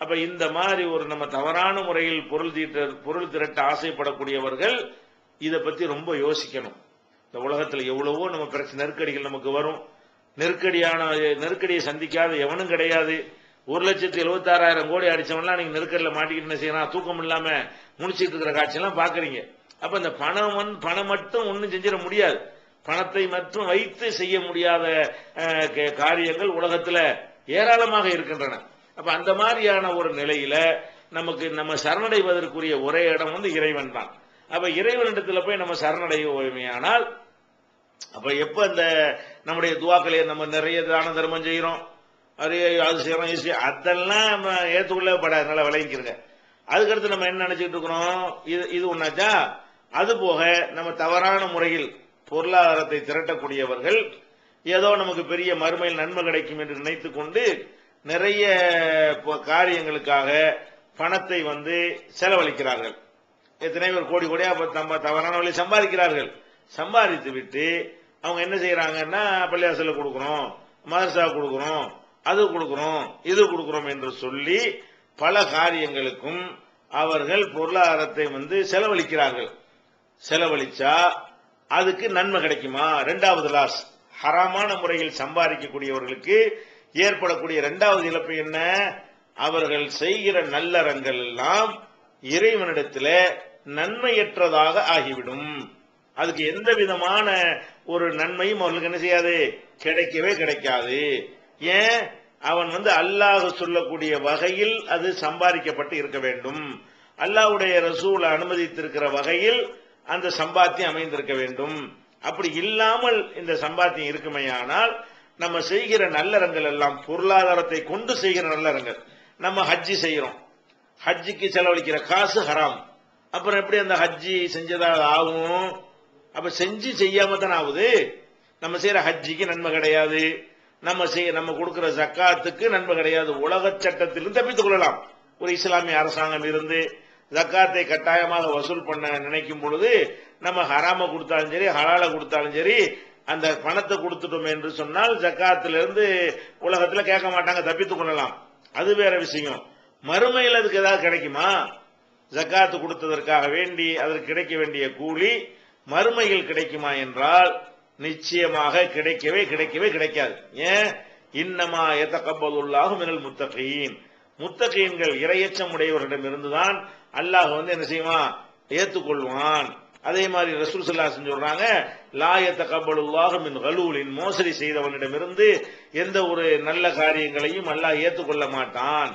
அப்ப இந்த மாதிரி ஒரு நம்ம தவறான முறையில் பொருள் திரட்ட ஆசைப்படக்கூடியவர்கள் இதை பத்தி ரொம்ப யோசிக்கணும். இந்த உலகத்தில் எவ்வளவோ நம்ம பிரச்சனை நெருக்கடிகள் நமக்கு வரும். நெருக்கடியை சந்திக்காத எவனும் கிடையாது. 1,76,000 கோடி அடிச்சவன்லாம் நீங்க நெருக்கடியில் மாட்டிக்கிட்டு என்ன செய்யலாம்? தூக்கம் இல்லாம முடிச்சிட்டு இருக்கிற காட்சியெல்லாம் பாக்குறீங்க. அப்ப இந்த பணம் மட்டும் ஒன்னும் செஞ்சிட முடியாது. பணத்தை மட்டும் வைத்து செய்ய முடியாத காரியங்கள் உலகத்துல ஏராளமாக இருக்கின்றன. அப்ப அந்த மாதிரியான ஒரு நிலையில நமக்கு நம்ம சரணடைவதற்குரிய ஒரே இடம் இறைவன் தான். அப்ப இறைவனிடத்துல போய் நம்ம சரணடைவோமையானால் அப்ப எப்ப இந்த நம்முடைய துவாக்களை நம்ம நிறைய தான தர்மம் செய்யறோம், அது செய்யறோம், அதெல்லாம் நம்ம ஏற்றுக்கொள்ளப்படாது. நல்லா விளங்கிக்கிறங்க. அதுக்கடுத்து நம்ம என்ன நினைச்சிட்டு இருக்கிறோம்? இது ஒன்னாச்சா. அது போக நம்ம தவறான முறையில் பொருளாதாரத்தை திரட்டக்கூடியவர்கள் ஏதோ நமக்கு பெரிய மறுமையில் நன்மை கிடைக்கும் என்று நினைத்துக் கொண்டு நிறைய காரியங்களுக்காக பணத்தை செலவழிக்கிறார்கள். எத்தனை பேர் கோடி கோடியா நம்ம தவறான வழியில் சம்பாதிக்கிறார்கள். சம்பாதித்து விட்டு அவங்க என்ன செய்யறாங்கன்னா பள்ளிவாசல கொடுக்கிறோம், மதரசா கொடுக்கிறோம், அது கொடுக்கிறோம், இது கொடுக்கிறோம் என்று சொல்லி பல காரியங்களுக்கும் அவர்கள் பொருளாதாரத்தை செலவழிக்கிறார்கள். செலவழிச்சா அதுக்கு நன்மை கிடைக்குமா? இரண்டாவது லாஸ். ஹராமான முறையில் சம்பாதிக்கக்கூடியவர்களுக்கு ஏற்படக்கூடிய இரண்டாவது இழப்பு என்ன? அவர்கள் செய்கிற நல்லறங்கள் எல்லாம் இறைவனிடத்தில் நன்மையற்றதாக ஆகிவிடும். அதுக்கு எந்த விதமான ஒரு நன்மையும் அவர்களுக்கு என்ன செய்யாது? கிடைக்கவே கிடைக்காது. ஏன்? அவன் அல்லாஹ் சொல்லக்கூடிய வகையில் அது சம்பாதிக்கப்பட்டு இருக்க வேண்டும். அல்லாஹ்வுடைய ரசூல் அனுமதித்திருக்கிற வகையில் அந்த சம்பாத்தியம் அமைந்திருக்க வேண்டும். அப்படி இல்லாமல் இந்த சம்பாத்தியம் இருக்குமையானால் நம்ம செய்கிற நல்லறங்கள் எல்லாம் பொருளாதாரத்தை கொண்டு செய்கிற நல்லறங்கள். நம்ம ஹஜ்ஜி செய்யறோம், ஹஜ்ஜிக்கு செலவழிக்கிற காசு ஹராம். அப்புறம் எப்படி அந்த ஹஜ்ஜி செஞ்சதா ஆகும்? அப்ப செஞ்சு செய்யாம தானே ஆகுது. நம்ம செய்யற ஹஜ்ஜிக்கு நன்மை கிடையாது, நம்ம கொடுக்கிற ஜக்காத்துக்கு நன்மை கிடையாது. உலக சட்டத்திலிருந்து தப்பித்துக் கொள்ளலாம். ஒரு இஸ்லாமிய அரசாங்கம் இருந்து ஜக்காத்தை கட்டாயமாக வசூல் பண்ண நினைக்கும் பொழுது நம்ம ஹராம கொடுத்தாலும் சரி ஹலால கொடுத்தாலும் சரி அந்த பணத்தை கொடுத்துட்டோம் என்று சொன்னால் ஜக்காத்திலிருந்து உலகத்துல கேட்க மாட்டாங்க, தப்பித்துக் கொள்ளலாம். அது வேற விஷயம். மறுமையில் அதுக்கு ஏதாவது கிடைக்குமா? ஜக்காத்து கொடுத்ததற்காக வேண்டி அதற்கு கிடைக்க வேண்டிய கூலி மறுமையில் கிடைக்குமா என்றால் நிச்சயமாக கிடைக்கவே கிடைக்காது. ஏன்? இன்னமா யதகப்பலுல்லாஹு மினல் முத்தகீன். முத்தகீன்கள் இறையச்சம் உடையவர்களிடம் இருந்துதான் அல்லாஹ் என்ன செய்வான்? ஏற்றுக்கொள்வான். அதே மாதிரி ரசூல் ஸல்லல்லாஹு அலைஹி வஸல்லம் சொல்றாங்க, லா யதகப்பலுல்லாஹு மின் கலூலின். மோசடி செய்தவனிடமிருந்து எந்த ஒரு நல்ல காரியங்களையும் அல்லாஹ் ஏற்றுக்கொள்ள மாட்டான்.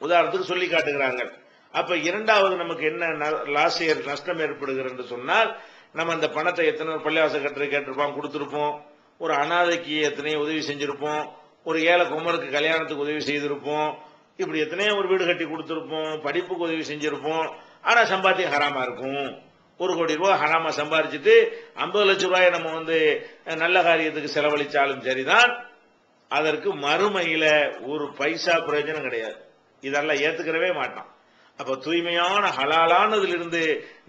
உதாரணத்துக்கு சொல்லி காட்டுகிறாங்க. அப்ப இரண்டாவது நமக்கு என்ன நஷ்டம் ஏற்படுகிறது என்று சொன்னால், நம்ம அந்த பணத்தை எத்தனை பள்ளிவாசல் கட்டுறது கேட்டிருப்போம், கொடுத்திருப்போம். ஒரு அனாதைக்கு எத்தனையோ உதவி செஞ்சிருப்போம், ஒரு ஏழை குமருக்கு கல்யாணத்துக்கு உதவி செய்திருப்போம், இப்படி எத்தனையோ ஒரு வீடு கட்டி கொடுத்திருப்போம், படிப்புக்கு உதவி செஞ்சிருப்போம். ஆனா சம்பாத்தியம் ஹராமா இருக்கும். 1 கோடி ரூபாய் ஹராமா சம்பாதிச்சுட்டு 50 லட்சம் ரூபாயை நம்ம நல்ல காரியத்துக்கு செலவழிச்சாலும் சரிதான், அதற்கு மறுமையில ஒரு பைசா பிரயோஜனம் கிடையாது. இதெல்லாம் ஏத்துக்கிறவே மாட்டான். அப்ப தூய்மையான ஹலாலானதிலிருந்து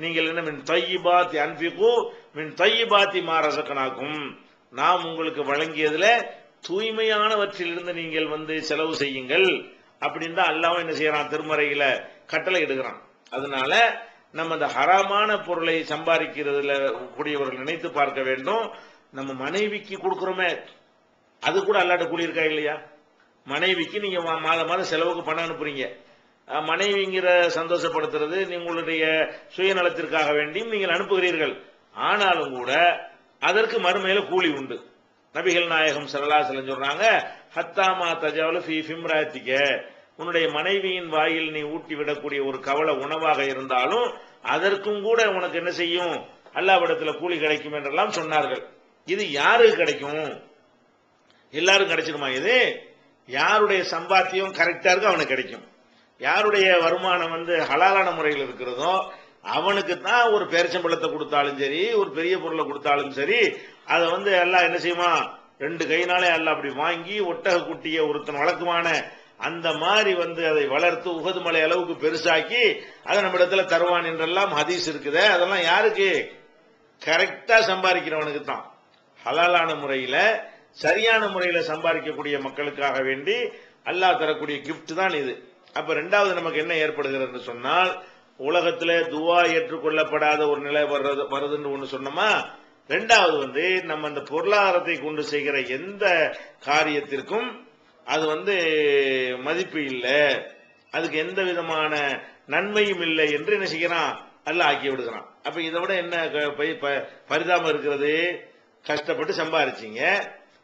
நீங்கள் என்ன மின் தையிபாத்தி அன்பிகு மின் தையிபாத்தி மா ரஸக்னாகும், நாம் உங்களுக்கு வழங்கியதுல தூய்மையானவற்றிலிருந்து நீங்கள் செலவு செய்யுங்கள் அப்படின்னு தான் அல்லாஹ் என்ன செய்யறான்? திருமறையில கட்டளை இடுகிறான். அதனால நம்ம இந்த ஹராமான பொருளை சம்பாதிக்கிறதுல கூடியவர்கள் நினைத்து பார்க்க வேண்டும். நம்ம மனைவிக்கு கொடுக்கிறோமே, அது கூட அல்லாட்ட கூலி இருக்கா இல்லையா? மனைவிக்கு நீங்க மாதம் மாதம் செலவுக்கு பணம் அனுப்புறீங்க. மனைவிங்கிற சந்தோஷப்படுத்துறது உங்களுடைய சுயநலத்திற்காக வேண்டியும் நீங்கள் அனுப்புகிறீர்கள். ஆனாலும் கூட அதற்கு மறுமையில கூலி உண்டு. நபிகள் நாயகம் ஸல்லல்லாஹு அலைஹி வஸல்லம் சொல்றாங்க, ஹத்தாமா தஜாவலு ஃபீ ஃபிம்ராத்திக, உன்னுடைய மனைவியின் வாயில் நீ ஊட்டி விடக்கூடிய ஒரு கவல உணவாக இருந்தாலும் அதற்கும் கூட உனக்கு என்ன செய்யும், அல்லாஹ்விடத்துல கூலி கிடைக்கும் என்றெல்லாம் சொன்னார்கள். இது யாருக்கு கிடைக்கும்? எல்லாரும் கிடைச்சிருமா? இது யாருடைய சம்பாத்தியம் கரெக்டா இருக்கு அவனுக்கு கிடைக்கும். யாருடைய வருமானம் ஹலாலான முறையில் இருக்கிறதோ அவனுக்கு தான் ஒரு பேரிச்சம்பழத்தை கொடுத்தாலும் சரி, ஒரு பெரிய பொருளை கொடுத்தாலும் சரி, அதை எல்லாம் என்ன செய்யுமா, 2 கையினாலே எல்லாம் அப்படி வாங்கி ஒட்டக குட்டிய ஒருத்தன் வழக்கமான அந்த மாதிரி அதை வளர்த்து உகது மலை அளவுக்கு பெருசாக்கி அதை நம்ம இடத்துல தருவான் என்றெல்லாம் ஹதீஸ் இருக்குது. அதெல்லாம் யாருக்கு? கரெக்டா சம்பாதிக்கிறவனுக்கு தான். ஹலாலான முறையில சரியான முறையில சம்பாதிக்கக்கூடிய மக்களுக்காக வேண்டி அல்லாஹ் தரக்கூடிய கிஃப்ட் தான் இது. அப்ப ரெண்டாவது நமக்கு என்ன ஏற்படுகிறது சொன்னால், உலகத்துல துவா ஏற்றுக்கொள்ளப்படாத ஒரு நிலை வருதுன்னு ஒண்ணு சொன்னோமா. ரெண்டாவது நம்ம அந்த பொருளாதாரத்தை கொண்டு செய்கிற எந்த காரியத்திற்கும் அது மதிப்பு இல்லை, அதுக்கு எந்த விதமான நன்மையும் இல்லை என்று என்ன செய்கிறான், அல்லாஹ் ஆக்கி விடுகிறான். அப்ப இதை விட என்ன பரிதாபம் இருக்கிறது? கஷ்டப்பட்டு சம்பாரிச்சீங்க,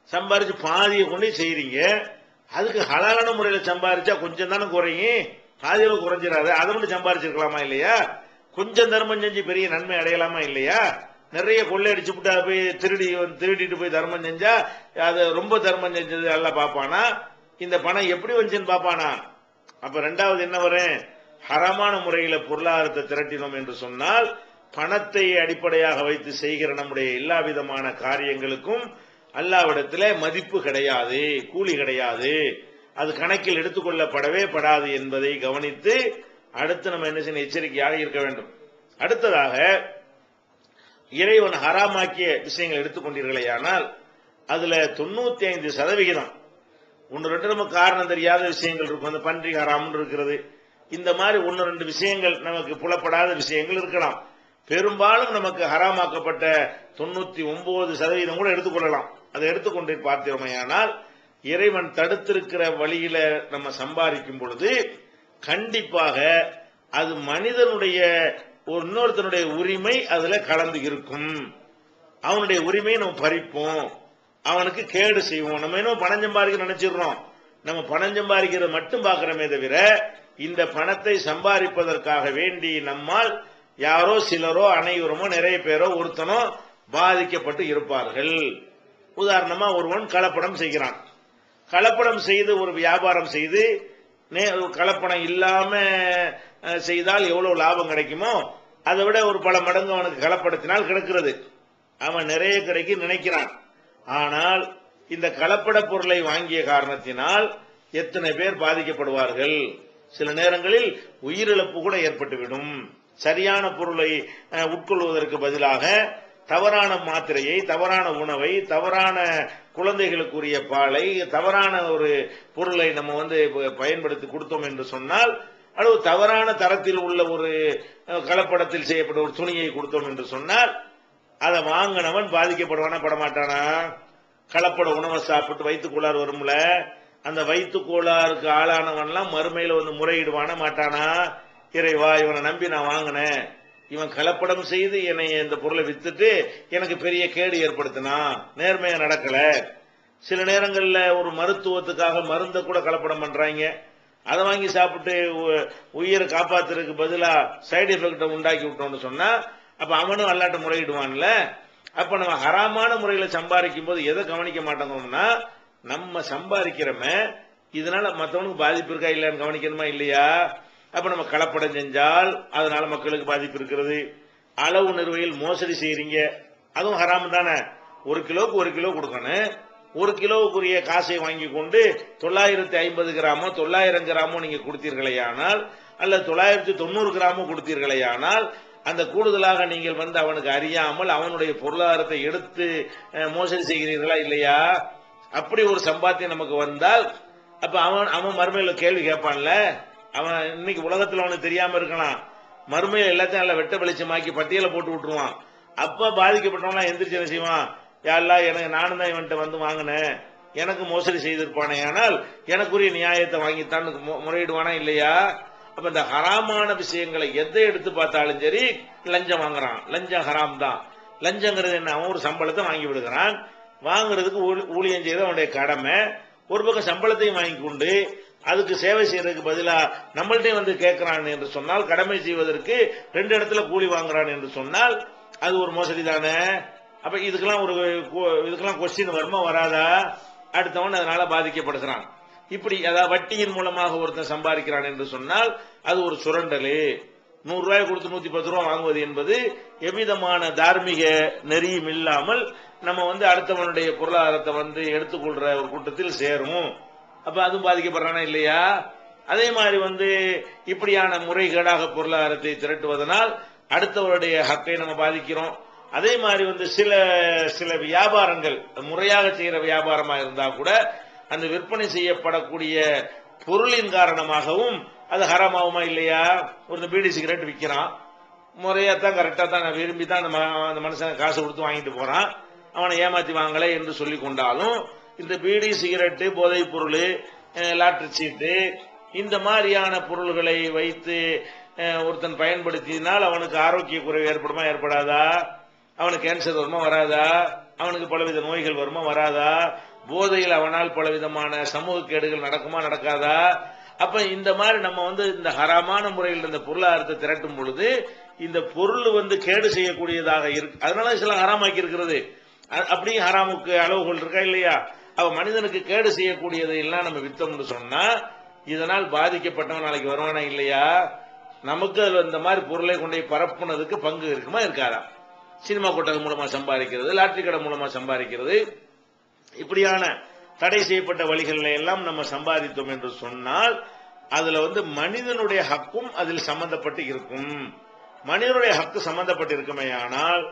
சம்பாரிச்சு பாதியை கொண்டு செய்றீங்க, அதுக்கு ஹலாலான முறையில சம்பாரிச்சா கொஞ்சம் தானே குறையும், பாதியில குறைஞ்சிடாது. அதை மட்டும் சம்பாரிச்சிருக்கலாமா இல்லையா? கொஞ்சம் தர்மம் செஞ்சு பெரிய நன்மை அடையலாமா இல்லையா? நிறைய கொள்ளையடிச்சு விட்டா போய் திருடிட்டு போய் தர்மம் செஞ்சா அது ரொம்ப தர்மம் செஞ்சது எல்லாம் பாப்பானா? இந்த பணம் எப்படி வந்துச்சுன்னு பாப்பானா? அப்ப ரெண்டாவது என்ன வரும்? ஹராமான முறையில பொருளாதாரத்தை திரட்டினோம் என்று சொன்னால் பணத்தை அடிப்படையாக வைத்து செய்கிற நம்முடைய எல்லா விதமான காரியங்களுக்கும் அல்லாஹ்விடத்திலே மதிப்பு கிடையாது, கூலி கிடையாது, அது கணக்கில் எடுத்துக்கொள்ளப்படவே படாது என்பதை கவனித்து அடுத்து நம்ம என்ன செய்ய எச்சரிக்கையாக இருக்க வேண்டும். அடுத்ததாக இறைவன் ஹராமாக்கிய விஷயங்கள் எடுத்துக்கொண்டீர்களேயானால் அதுல 95% 1-2 நமக்கு காரணம் தெரியாத விஷயங்கள் இருக்கும். அந்த பன்றி ஹராம்னு இருக்கிறது, இந்த மாதிரி 1-2 விஷயங்கள் நமக்கு புலப்படாத விஷயங்கள் இருக்கலாம். பெரும்பாலும் நமக்கு ஹராமாக்கப்பட்ட 99% கூட எடுத்துக்கொள்ளலாம். அதை எடுத்துக்கொண்டு பார்த்தோமையானால் இறைவன் தடுத்திருக்கிற வழியில நம்ம சம்பாதிக்கும் பொழுது கண்டிப்பாக அது மனிதனுடைய இன்னொருத்தனுடைய உரிமை அதுல கலந்து இருக்கும். அவனுடைய உரிமையை நம்ம பறிப்போம், அவனுக்கு கேடு செய்வோம். நம்ம என்ன பணம் சம்பாதிக்க நினைச்சிடறோம், நம்ம பணம் சம்பாதிக்கிறத மட்டும் பார்க்கிறோமே தவிர இந்த பணத்தை சம்பாதிப்பதற்காக வேண்டி நம்மால் யாரோ சிலரோ அனைவருமோ நிறைய பேரோ ஒருத்தனோ பாதிக்கப்பட்டு இருப்பார்கள். உதாரணமா ஒருவன் கலப்படம் செய்கிறான், கலப்படம் செய்து ஒரு வியாபாரம் செய்து கலப்படம் இல்லாம செய்தால் எவ்வளவு லாபம் கிடைக்குமோ அதை விட ஒரு பல மடங்கு அவனுக்கு கலப்படத்தினால் கிடைக்கிறது. அவன் நிறைய கிடைக்கும் நினைக்கிறான். ஆனால் இந்த கலப்பட பொருளை வாங்கிய காரணத்தினால் எத்தனை பேர் பாதிக்கப்படுவார்கள்? சில நேரங்களில் உயிரிழப்பு கூட ஏற்பட்டுவிடும். சரியான பொருளை உட்கொள்வதற்கு பதிலாக தவறான மாத்திரையை, தவறான உணவை, தவறான குழந்தைகளுக்குரிய பாலை, தவறான ஒரு பொருளை நம்ம பயன்படுத்தி கொடுத்தோம் என்று சொன்னால், அல்லது தவறான தரத்தில் உள்ள ஒரு கலப்படத்தில் செய்யப்பட்ட ஒரு துணியை கொடுத்தோம் என்று சொன்னால் அதை வாங்கினவன் பாதிக்கப்படுவானா படமாட்டானா? கலப்பட உணவை சாப்பிட்டு வயிற்றுக்கோளாறு வரும்ல, அந்த வயிற்றுக்கோளாறுக்கு ஆளானவன்லாம் மறுமையில முறையிடுவானா மாட்டானா? இறைவா, இவனை நம்பி நான் வாங்கினேன், இவன் கலப்படம் செய்து என்னை இந்த பொருளை வித்துட்டு எனக்கு பெரிய கேடு ஏற்படுத்தினா, நேர்மையா நடக்கல. சில நேரங்கள்ல ஒரு மருத்துவத்துக்காக மருந்த கூட கலப்படம் பண்றாங்க, அதை வாங்கி சாப்பிட்டு உயிரை காப்பாத்துறதுக்கு பதிலா சைடு எஃபெக்ட உண்டாக்கி விட்டோம்னு சொன்னா அப்ப அவனும் அல்லாட்ட முறையிடுவான்ல. அப்ப நம்ம ஹராமான முறையில சம்பாதிக்கும் போது எதை கவனிக்க மாட்டோம்னா, நம்ம சம்பாதிக்கிறோமே இதனால மற்றவனுக்கு பாதிப்பு இருக்கா இல்லையான்னு கவனிக்கணுமா இல்லையா? அப்ப நம்ம கலப்படம் செஞ்சால் அதனால மக்களுக்கு பாதிப்பு இருக்கிறது. அளவு நிறுவையில் மோசடி செய்யறீங்க, அதுவும் ஹராம் தானே. 1 கிலோவுக்கு 1 கிலோ கொடுக்கணும், 1 கிலோவுக்குரிய காசை வாங்கி கொண்டு 950 கிராமோ 900 கிராமோ நீங்க கொடுத்தீர்களேயானால், அல்லது 990 கிராமோ கொடுத்தீர்களேயானால், அந்த கூடுதலாக நீங்கள் அவனுக்கு அறியாமல் அவனுடைய பொருளாதாரத்தை எடுத்து மோசடி செய்கிறீர்களா இல்லையா? அப்படி ஒரு சம்பாத்தியம் நமக்கு வந்தால் அப்ப அவன் மறுமையில கேள்வி கேட்பான்ல. அவன் இன்னைக்கு உலகத்துல அவனுக்கு தெரியாம இருக்கலாம், மறுமையில எல்லாத்தையும் நல்லா வெட்ட வெளிச்சமாக்கி பட்டியலை போட்டு விட்டுருவான். அப்ப பாதிக்கப்பட்டவனா எந்திரிச்சு என்ன செய்வான்? யாரெல்லாம் எனக்கு நானும் தான் இவன்ட்ட வாங்கினேன், எனக்கு மோசடி செய்திருப்பானே, ஆனால் எனக்குரிய நியாயத்தை வாங்கித்தான் முறையிடுவானா இல்லையா? அப்ப இந்த ஹராமான விஷயங்களை எதை எடுத்து பார்த்தாலும் சரி லஞ்சம் வாங்குறான். லஞ்சம் ஹராம் தான். லஞ்சங்கிறது என்ன? அவன் ஒரு சம்பளத்தை வாங்கி விடுகிறான். வாங்குறதுக்கு ஊழியம் செய்யறது அவனுடைய கடமை. ஒரு பக்கம் சம்பளத்தையும் வாங்கி கொண்டு அதுக்கு சேவை செய்யறதுக்கு பதிலா நம்மள்டே வந்து கேட்கிறான் என்று சொன்னால், கடமை செய்வதற்கு 2 இடத்துல கூலி வாங்குறான் என்று சொன்னால் அது ஒரு மோசடி தானே. அப்ப இதுக்கெல்லாம் கொஸ்டின் வருமா வராதா? அடுத்தவன் அதனால பாதிக்கப்படுகிறான். இப்படி அதாவது வட்டியின் மூலமாக ஒருத்தன் சம்பாதிக்கிறான் என்று சொன்னால் அது ஒரு சுரண்டலு. 100 ரூபாய் கொடுத்து 110 ரூபாய் வாங்குவது என்பது எவ்விதமான தார்மீக நெறியும் இல்லாமல் நம்ம வந்து அடுத்தவனுடைய பொருளாதாரத்தை வந்து எடுத்துக்கொள்ற ஒரு கூட்டத்தில் சேரும். அப்ப அதுவும் பாதிக்கப்படுறானா இல்லையா? அதே மாதிரி வந்து இப்படியான முறைகேடாக பொருளாதாரத்தை திரட்டுவதனால் அடுத்தவருடைய ஹக்கை நம்ம பாதிக்கிறோம். அதே மாதிரி வந்து சில வியாபாரங்கள் முறையாக செய்யற வியாபாரமா இருந்தா கூட அந்த விற்பனை செய்யப்படக்கூடிய பொருளின் காரணமாகவும் அது ஹராமாவுமா இல்லையா? ஒரு பீடி சிகரெட் விற்கிறான், முறையா தான் கரெக்டா தான் விரும்பி தான் அந்த மனுஷன் காசு கொடுத்து வாங்கிட்டு போறான், அவனை ஏமாத்தி வாங்கலை என்று சொல்லி கொண்டாலும் இந்த பீடி சிகரெட்டு, போதைப் பொருள், லாட்டரி சீட்டு, இந்த மாதிரியான பொருள்களை வைத்து ஒருத்தன் பயன்படுத்தினால் அவனுக்கு ஆரோக்கிய குறைவு ஏற்படுமா ஏற்படாதா? அவனுக்கு கேன்சர் வருமா வராதா? அவனுக்கு பலவித நோய்கள் வருமா வராதா? போதையில் அவனால் பலவிதமான சமூக கேடுகள் நடக்குமா நடக்காதா? அப்ப இந்த மாதிரி நம்ம வந்து இந்த ஹராமான முறையில் இந்த பொருளாதாரத்தை திரட்டும் பொழுது இந்த பொருள் வந்து கேடு செய்யக்கூடியதாக இருக்கு. அதனால சில ஹராமாக்கி இருக்கிறது. அப்படியும் ஹராமுக்கு அளவுகள் இருக்கா இல்லையா? அவ மனிதனுக்கு கேடு செய்யக்கூடியதை எல்லாம் நம்ம வித்தோம்னு சொன்னா இதனால் பாதிக்கப்பட்டவன் நாளைக்கு வருவானா இல்லையா? நமக்கு இந்த மாதிரி பொருளை கொண்டு பரப்புனதுக்கு பங்கு இருக்குமா இருக்காதா? சினிமா கொட்டகை மூலமா சம்பாதிக்கிறது, லாட்டரி கடை மூலமா சம்பாதிக்கிறது, இப்படியான தடை செய்யப்பட்ட வழிகளை எல்லாம் நம்ம சம்பாதித்தோம் என்று சொன்னால் அதுல வந்து மனிதனுடைய ஹக்கும் அதில் சம்பந்தப்பட்டு இருக்கும். மனிதனுடைய ஹக்கு சம்பந்தப்பட்டு இருக்குமே ஆனால்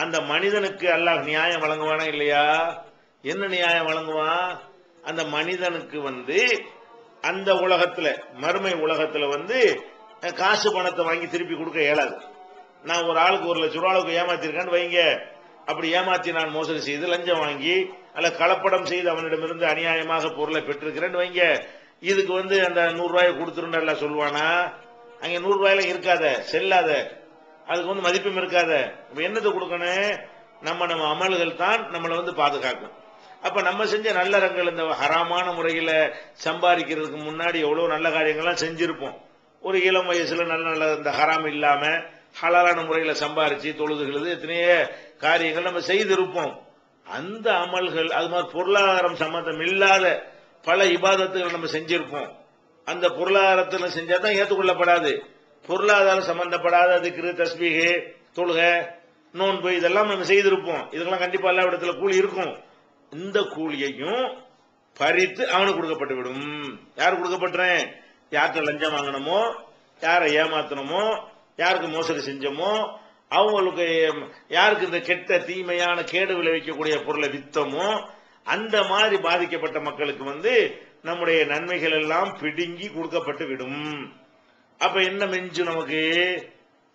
அந்த மனிதனுக்கு அல்லாஹ் நியாயம் வழங்குவானா இல்லையா? என்ன நியாயம் வழங்குவான்? அந்த மனிதனுக்கு வந்து அந்த உலகத்துல மறுமை உலகத்துல வந்து காசு பணத்தை வாங்கி திருப்பி கொடுக்க இயலாது. நான் ஒரு ஆளுக்கு 1 லட்சம் ரூபாய்க்கு ஏமாத்திருக்கேன்னு வைங்க, அப்படி ஏமாத்தி நான் மோசடி செய்து லஞ்சம் வாங்கி அல்ல கலப்படம் செய்து அவனிடமிருந்து அநியாயமாக பொருளை பெற்றிருக்கிறேன்னு வைங்க, இதுக்கு வந்து அந்த 100 ரூபாயை கொடுத்துருன்னு சொல்லுவானா? அங்க 100 ரூபாயில இருக்காத, செல்லாத, அதுக்கு வந்து மதிப்பும் இருக்காத. என்னத்தை கொடுக்கணும்? நம்ம அமல்கள் தான் நம்மளை வந்து பாதுகாக்கும். அப்ப நம்ம செஞ்ச நல்லறங்கள் இந்த ஹராமான முறையில சம்பாதிக்கிறதுக்கு முன்னாடி எவ்வளவு நல்ல காரியங்கள்லாம் செஞ்சிருப்போம். ஒரு இளம் வயசுல நல்ல இந்த ஹராம் இல்லாம ஹலாலான முறையில சம்பாரிச்சு தொழுதுகிறது எத்தனையோ காரியங்கள் நம்ம செய்திருப்போம். அந்த அமல்கள் அது மாதிரி பொருளாதாரம் சம்பந்தம் இல்லாத பல இபாதத்துகள் நம்ம செஞ்சிருப்போம். அந்த பொருளாதாரத்தில் செஞ்சாதான் ஏற்றுக்கொள்ளப்படாது. பொருளாதாரம் சம்பந்தப்படாத திக்ரு, தஸ்பீஹ், தொழுகை, நோன்பு இதெல்லாம் நம்ம செய்திருப்போம். இதெல்லாம் கண்டிப்பா எல்லா இடத்துல கூலி இருக்கும். இந்த கூலியையும் பறித்து அவனுக்கு கொடுக்கப்பட்டு விடும். யாரு கொடுக்கப்பட்டேன்? யார்கிட்ட லஞ்சம் வாங்கணுமோ, யாரை ஏமாத்தணுமோ, யாருக்கு மோசடி செஞ்சோமோ, அவங்களுக்கு யாருக்கு இந்த கெட்ட தீமையான கேடு விளைவிக்கக்கூடிய பொருளை வித்தமோ, அந்த மாதிரி பாதிக்கப்பட்ட மக்களுக்கு வந்து நம்முடைய நன்மைகள் எல்லாம் பிடுங்கி கொடுக்கப்பட்டு விடும். அப்ப என்ன மிஞ்சு நமக்கு?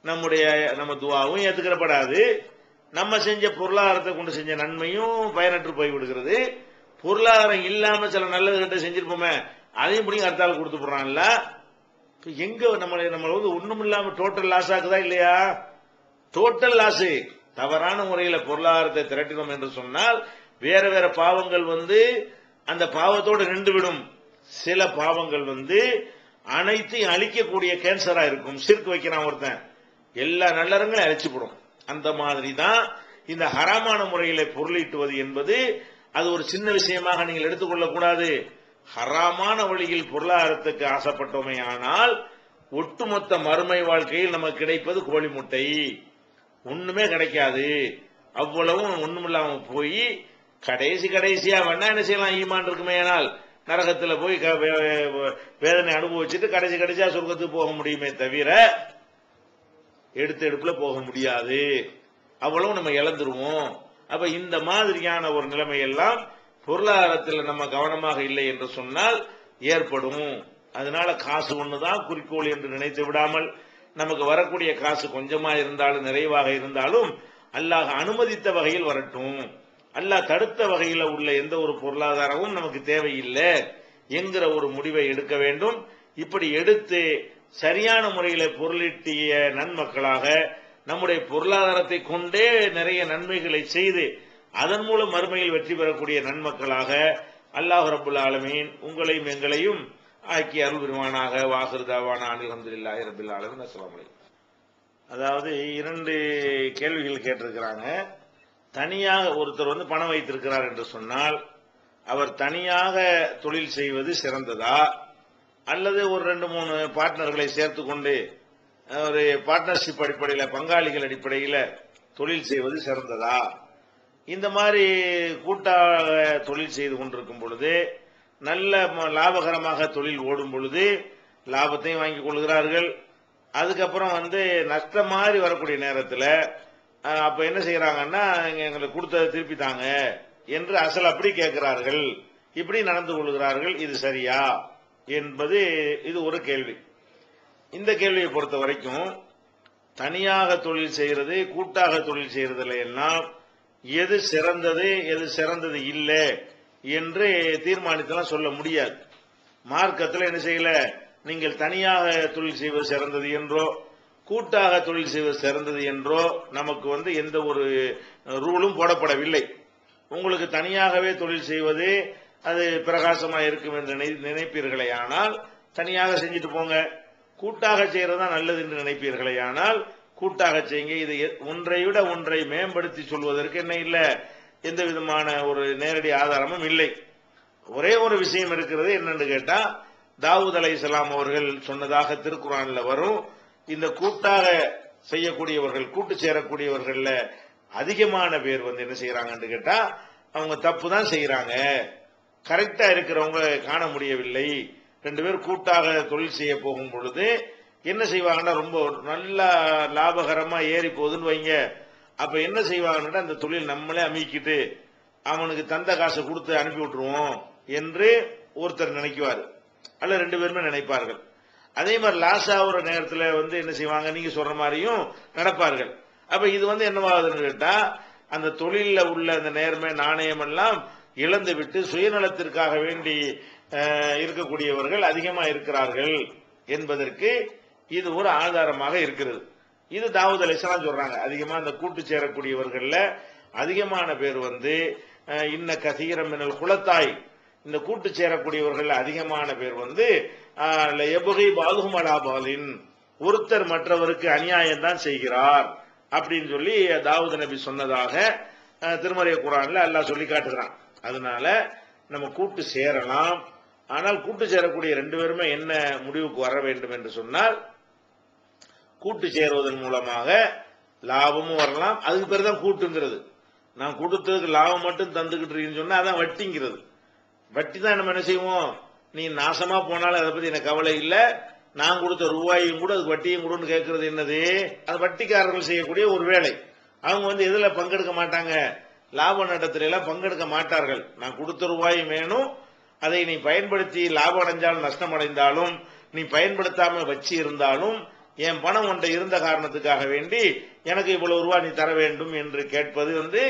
நம்ம துவாவும் ஏத்துக்கிறப்படாது, நம்ம செஞ்ச பொருளாதாரத்தை கொண்டு செஞ்ச நன்மையும் பயனற்று போய் விடுகிறது. பொருளாதாரம் இல்லாம சில நல்லது கிட்ட செஞ்சிருப்போமே அதையும் பிடிங்க அடுத்தாள் கொடுத்து போடுறான்ல. எங்க நம்மளை வந்து ஒண்ணும் இல்லாம டோட்டல் லாஸ் ஆகுதா இல்லையா? Total loss. தவறான முறையில பொருளாதாரத்தை திரட்டினோம் என்று சொன்னால் வேற வேற பாவங்கள் வந்து அந்த பாவத்தோடு நின்று விடும். சில பாவங்கள் வந்து அனைத்தையும் அழிக்கக்கூடிய கேன்சரா இருக்கும். சிறுக்கு வைக்கிறான் ஒருத்தன், எல்லா நல்லறங்களையும் அழிச்சுப்படும். அந்த மாதிரி தான் இந்த ஹராமான முறையில பொருளீட்டுவது என்பது அது ஒரு சின்ன விஷயமாக நீங்கள் எடுத்துக்கொள்ளக் கூடாது. ஹராமான வழியில் பொருளாதாரத்துக்கு ஆசைப்பட்டோமே ஆனால் ஒட்டுமொத்த மறுமை வாழ்க்கையில் நமக்கு கிடைப்பது கோழி முட்டை, ஒண்ணுமே கிடைக்காது. அவ்வளவும் ஒண்ணுமில்லாம போய் கடைசியா வேணா என்ன செய்யலாம்? ஈமான் இருக்குமே ஆனால் நரகத்தில் போய் வேதனை அனுபவிச்சுட்டு கடைசியா சொர்க்கத்துக்கு போக முடியுமே தவிர எடுப்புல போக முடியாது. அவ்வளவு நம்ம இழந்துருவோம். அப்ப இந்த மாதிரியான ஒரு நிலைமையெல்லாம் பொருளாதாரத்தில் நம்ம கவனமாக இல்லை என்று சொன்னால் ஏற்படும். அதனால காசு ஒண்ணுதான் குறிக்கோள் என்று நினைத்து விடாமல் நமக்கு வரக்கூடிய காசு கொஞ்சமா இருந்தாலும் நிறைவாக இருந்தாலும் அல்லாஹ் அனுமதித்த வகையில் வரட்டும். அல்லாஹ் தடுத்த வகையில் உள்ள எந்த ஒரு பொருளாதாரமும் நமக்கு தேவையில்லை என்கிற ஒரு முடிவை எடுக்க வேண்டும். இப்படி எடுத்து சரியான முறையில் பொருளீட்டிய நன்மக்களாக நம்முடைய பொருளாதாரத்தை கொண்டே நிறைய நன்மைகளை செய்து அதன் மூலம் மறுமையில் வெற்றி பெறக்கூடிய நன்மக்களாக அல்லாஹ் ரப்புல் ஆலமீன் உங்களையும் எங்களையும் ஆக்கி அருள் புரிவானாக. வாஹிர் தாவானா அல்ஹம்துலில்லாஹி ரப்பில் ஆலமீன். அஸ்ஸலாமு அலைக்கும். அதாவது 2 கேள்விகள் கேட்டிருக்கிறாங்க. தனியாக ஒருத்தர் பணம் வைத்திருக்கிறார் என்று சொன்னால் அவர் தனியாக தொழில் செய்வது சிறந்ததா, அல்லது ஒரு 2-3 பார்ட்னர்களை சேர்த்து கொண்டு ஒரு பார்ட்னர்ஷிப் அடிப்படையில் பங்காளிகள் அடிப்படையில் தொழில் செய்வது சிறந்ததா? இந்த மாதிரி கூட்டாக தொழில் செய்து கொண்டிருக்கும் பொழுது நல்ல லாபகரமாக தொழில் ஓடும் பொழுது லாபத்தையும் வாங்கிக் கொள்கிறார்கள். அதுக்கப்புறம் நஷ்டம் மாதிரி வரக்கூடிய நேரத்தில் அப்ப என்ன செய்யறாங்கன்னா எங்களுக்கு கொடுத்ததை திருப்பி தாங்க என்று அசல் அப்படி கேட்கிறார்கள், இப்படி நடந்து கொள்கிறார்கள். இது சரியா என்பது இது ஒரு கேள்வி. இந்த கேள்வியை பொறுத்த வரைக்கும் தனியாக தொழில் செய்யறது கூட்டாக தொழில் செய்யறதுல எல்லாம் எது சிறந்தது எது சிறந்தது இல்லை என்று தீர்மானித்தெல்லாம் சொல்ல முடியாது. மார்க்கத்தில் என்ன செய்யல, நீங்கள் தனியாக தொழில் செய்வது சிறந்தது என்றோ கூட்டாக தொழில் செய்வது சிறந்தது என்றோ நமக்கு எந்த ஒரு ரூலும் போடப்படவில்லை. உங்களுக்கு தனியாகவே தொழில் செய்வது அது பிரகாசமாக இருக்கும் என்று நினைப்பீர்களே ஆனால் தனியாக செஞ்சுட்டு போங்க. கூட்டாக செய்யறதுதான் நல்லது என்று நினைப்பீர்களே ஆனால் கூட்டாக செய்யுங்க. இது ஒன்றை விட ஒன்றை மேம்படுத்தி சொல்வதற்கு என்ன இல்லை, எந்த விதமான ஒரு நேரடி ஆதாரமும் இல்லை. ஒரே ஒரு விஷயம் இருக்கிறது. என்னன்னு கேட்டா, தாவூத் அலைஹிஸ்ஸலாம் அவர்கள் சொன்னதாக திருக்குர்ஆன்ல வரும். இந்த கூட்டாக செய்யக்கூடியவர்கள் கூட்டு சேரக்கூடியவர்கள்ல அதிகமான பேர் என்ன செய்யறாங்கன்னு கேட்டா அவங்க தப்பு தான் செய்யறாங்க, கரெக்டா இருக்கிறவங்க காண முடியவில்லை. 2 பேர் கூட்டாக தொழில் செய்ய போகும் பொழுது என்ன செய்வாங்கன்னா ரொம்ப நல்லா லாபகரமா ஏறி போகுதுன்னு வைங்க. அப்ப என்ன செய்வாங்கன்னா அந்த தொழில் நம்மளே அமைக்கிட்டு அவனுக்கு தந்த காசை கொடுத்து அனுப்பி விட்டுருவோம் என்று ஒருத்தர் நினைக்குவார், அல்ல 2 பேருமே நினைப்பார்கள். அதே மாதிரி லாஸ் ஆகுற நேரத்தில் என்ன செய்வாங்க, நீங்க சொல்ற மாதிரியும் நடப்பார்கள். அப்ப இது என்னவாகுதுன்னு கேட்டா அந்த தொழில உள்ள அந்த நேர்மை நாணயம் எல்லாம் இழந்து விட்டு சுயநலத்திற்காக வேண்டி இருக்கக்கூடியவர்கள் அதிகமா இருக்கிறார்கள் என்பதற்கு இது ஒரு ஆதாரமாக இருக்கிறது. இது தாவூத் அலைஹிஸ்ஸலாம் சொல்றாங்க. அதிகமா அந்த கூட்டு சேரக்கூடியவர்கள்ல அதிகமான பேர் இன்ன கசீரம் மினல் குலத்தாய், இந்த கூட்டு சேரக்கூடியவர்கள் அதிகமான பேர் எபுகை பாலுகும் அலா பாலின், ஒருத்தர் மற்றவருக்கு அநியாயம் தான் செய்கிறார் அப்படின்னு சொல்லி தாவூத் நபி சொன்னதாக திருமறை குர்ஆன்ல அல்லாஹ் சொல்லி காட்டுகிறான். அதனால நம்ம கூட்டு சேரலாம். ஆனால் கூட்டு சேரக்கூடிய 2 பேருமே என்ன முடிவுக்கு வர வேண்டும் என்று சொன்னால், கூட்டு சேருவதன் மூலமாக லாபமும் வரலாம். அதுக்கு பேர் தான் கூட்டுங்கிறது. நான் கொடுத்ததுக்கு லாபம் மட்டும் தந்துகிட்டு சொன்னா அதான் வட்டிங்கிறது. வட்டி தான் நம்ம என்ன செய்வோம், நீ நாசமா போனாலும் அதை பத்தி எனக்கு கவலை இல்லை, நான் கொடுத்த ரூபாயும் கூட அதுக்கு வட்டியும் கூடன்னு கேட்கறது என்னது, அது வட்டிக்காரர்கள் செய்யக்கூடிய ஒரு வேலை. அவங்க எதுல பங்கெடுக்க மாட்டாங்க, லாப நட்டத்தில எல்லாம் பங்கெடுக்க மாட்டார்கள். நான் கொடுத்த ரூபாயும் வேணும், அதை நீ பயன்படுத்தி லாபம் அடைஞ்சாலும் நஷ்டம் அடைந்தாலும் நீ பயன்படுத்தாம வச்சு இருந்தாலும் என் பணம் ஒன்றை இருந்த காரணத்துக்காக வேண்டி எனக்கு இவ்வளவு ரூபாய் நீ தர வேண்டும் என்று கேட்பது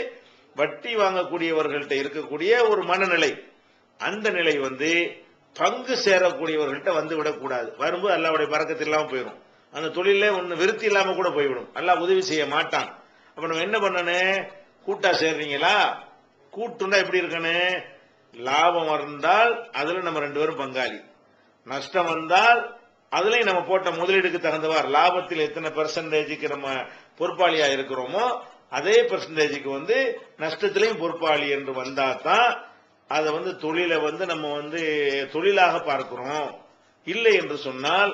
வட்டி வாங்கக்கூடியவர்கள்ட்ட இருக்கக்கூடிய ஒரு மனநிலை. அந்த நிலை பங்கு சேரக்கூடியவர்கள்ட்ட விடக்கூடாது. வரும்போது அல்லாஹ்வுடைய பரக்கத்து இல்லாம போயிடும். அந்த தொழிலே ஒன்னு விருத்தி இல்லாம கூட போய்விடும். அல்லாஹ் உதவி செய்ய மாட்டான். அப்ப நம்ம என்ன பண்ணணும், கூட்டா சேர்றீங்களா, கூட்டுண்டா எப்படி இருக்கணும், லாபம் வந்தால் அதுல நம்ம 2 பேரும் பங்காளி, நஷ்டம் வந்தால் அதுலயும் நம்ம போட்ட முதலீடுக்கு தகுந்தவாறு லாபத்தில் எத்தனை பெர்சன்டேஜுக்கு நம்ம பொறுப்பாளியா இருக்கிறோமோ அதே பெர்சன்டேஜுக்கு நஷ்டத்திலையும் பொறுப்பாளி என்று வந்தா தான் அதை தொழிலை நம்ம தொழிலாக பார்க்கிறோம். இல்லை என்று சொன்னால்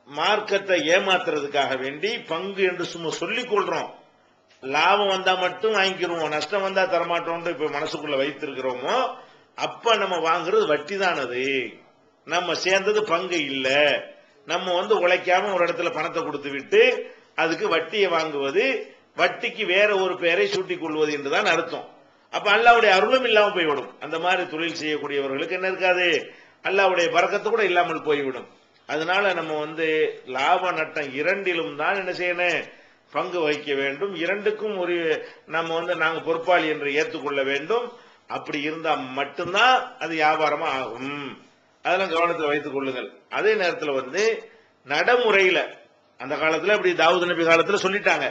மார்க்கத்தை ஏமாத்துறதுக்காக வேண்டி பங்கு என்று சும்மா சொல்லிக் கொள்றோம். லாபம் வந்தா மட்டும் வாங்கிக்கிறோம், நஷ்டம் வந்தா தரமாட்டோம் இப்ப மனசுக்குள்ள வைத்திருக்கிறோமோ அப்ப நம்ம வாங்குறது வட்டி தான். அது நம்ம சேர்ந்தது பங்கு இல்ல. நம்ம உழைக்காம ஒரு இடத்துல பணத்தை கொடுத்து விட்டு அதுக்கு வட்டியை வாங்குவது, வட்டிக்கு வேற ஒரு பெயரை சூட்டிக் கொள்வது என்றுதான் அர்த்தம். அப்ப அல்லாஹ்வுடைய அருளும் இல்லாம போய்விடும். அந்த மாதிரி தொழில் செய்யக்கூடியவர்களுக்கு என்ன இருக்காது, அல்லாஹ்வுடைய பரக்கத்து கூட இல்லாமல் போய்விடும். அதனால நம்ம லாப நட்டம் இரண்டிலும் தான் என்ன செய்யணும், பங்கு வகிக்க வேண்டும். இரண்டுக்கும் ஒரு நாங்க பொறுப்பாளி என்று ஏற்றுக்கொள்ள வேண்டும். அப்படி இருந்தா மட்டும்தான் அது வியாபாரமா ஆகும். அதெல்லாம் கவனத்தில் வைத்துக் கொள்ளுங்கள். அதே நேரத்தில் நடைமுறையில அந்த காலத்துல இப்படி தாவூது நபி காலத்துல சொல்லிட்டாங்க.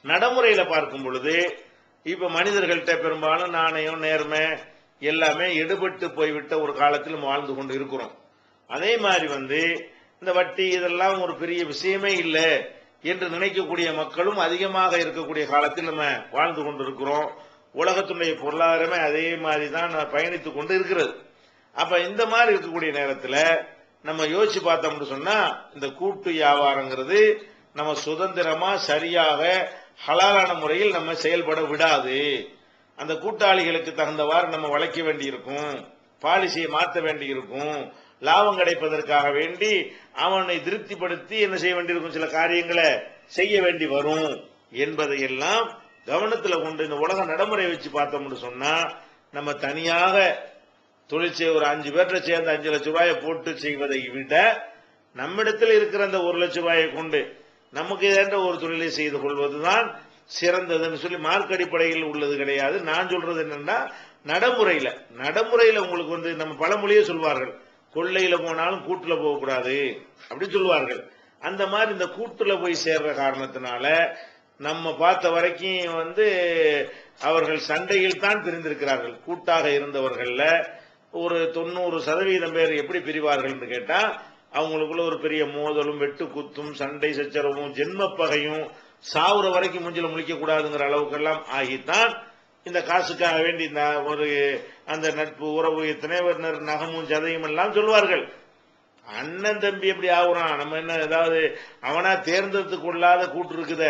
நடைமுறையில பார்க்கும் பொழுது இப்ப மனிதர்கள்ட்ட பெரும்பாலும் நாணயம் நேர்மை எல்லாமே எடுபட்டு போய்விட்ட ஒரு காலத்தில் வாழ்ந்து கொண்டு இருக்கிறோம். அதே மாதிரி இந்த வட்டி இதெல்லாம் ஒரு பெரிய விஷயமே இல்லை என்று நினைக்கக்கூடிய மக்களும் அதிகமாக இருக்கக்கூடிய காலத்தில் நம்ம வாழ்ந்து கொண்டு இருக்கிறோம். உலகத்துடைய பொருளாதாரமே அதே மாதிரி தான் பயணித்துக் கொண்டு இருக்கிறது. அப்ப இந்த மாதிரி இருக்கக்கூடிய நேரத்தில் நம்ம யோசிச்சு பார்த்தோம்னு சொன்னா இந்த கூட்டு வியாபாரங்கிறது நம்ம சுதந்திரமா சரியாக ஹலாலான முறையில் நம்ம செயல்பட விடாது. அந்த கூட்டாளிகளுக்கு தகுந்தவாறு நம்ம வளைக்க வேண்டி இருக்கும், பாலிசியை மாற்ற வேண்டி இருக்கும், லாபம் கிடைப்பதற்காக வேண்டி அவனை திருப்திப்படுத்தி என்ன செய்ய வேண்டியிருக்கும், சில காரியங்களை செய்ய வேண்டி வரும் என்பதையெல்லாம் கவனத்தில் கொண்டு இந்த உலக நடைமுறை வச்சு பார்த்தோம்னு சொன்னா நம்ம தனியாக தொழிற்சை ஒரு 5 பேர்ல சேர்ந்து 5 லட்சம் ரூபாயை போட்டு செய்வதை விட நம்மிடத்தில் இருக்கிற அந்த 1 லட்சம் ரூபாயை கொண்டு நமக்கு ஏற்ற ஒரு தொழிலை செய்து கொள்வதுதான் சிறந்ததுன்னு சொல்லி மார்க் அடிப்படையில் உள்ளது கிடையாது. நான் சொல்றது என்னன்னா நடைமுறையில உங்களுக்கு நம்ம பழமொழியே சொல்வார்கள், கொள்ளையில போனாலும் கூட்டுல போகக்கூடாது அப்படின்னு சொல்லுவார்கள். அந்த மாதிரி இந்த கூட்டுல போய் சேர்ற காரணத்தினால நம்ம பார்த்த வரைக்கும் அவர்கள் சண்டையில் தான் பிரிந்திருக்கிறார்கள். கூட்டாக இருந்தவர்கள்ல ஒரு 90% பேர் எப்படி பிரிவார்கள் என்று கேட்டா அவங்களுக்குள்ள ஒரு பெரிய மோதலும் வெட்டு குத்தும் சண்டை சச்சரவும் ஜென்மப்பகையும் சாவுற வரைக்கும் மூஞ்சில முழிக்க கூடாதுங்கிற அளவுக்கெல்லாம் ஆகித்தான் இந்த காசுக்காக வேண்டி இந்த ஒரு அந்த நட்பு உறவு எத்தனை நகமும் சதையும் எல்லாம் சொல்வார்கள். அண்ணன் தம்பி எப்படி ஆகுறான், நம்ம என்ன ஏதாவது அவனா தேர்ந்தெடுத்து கொள்ளாத கூட்டு இருக்குத,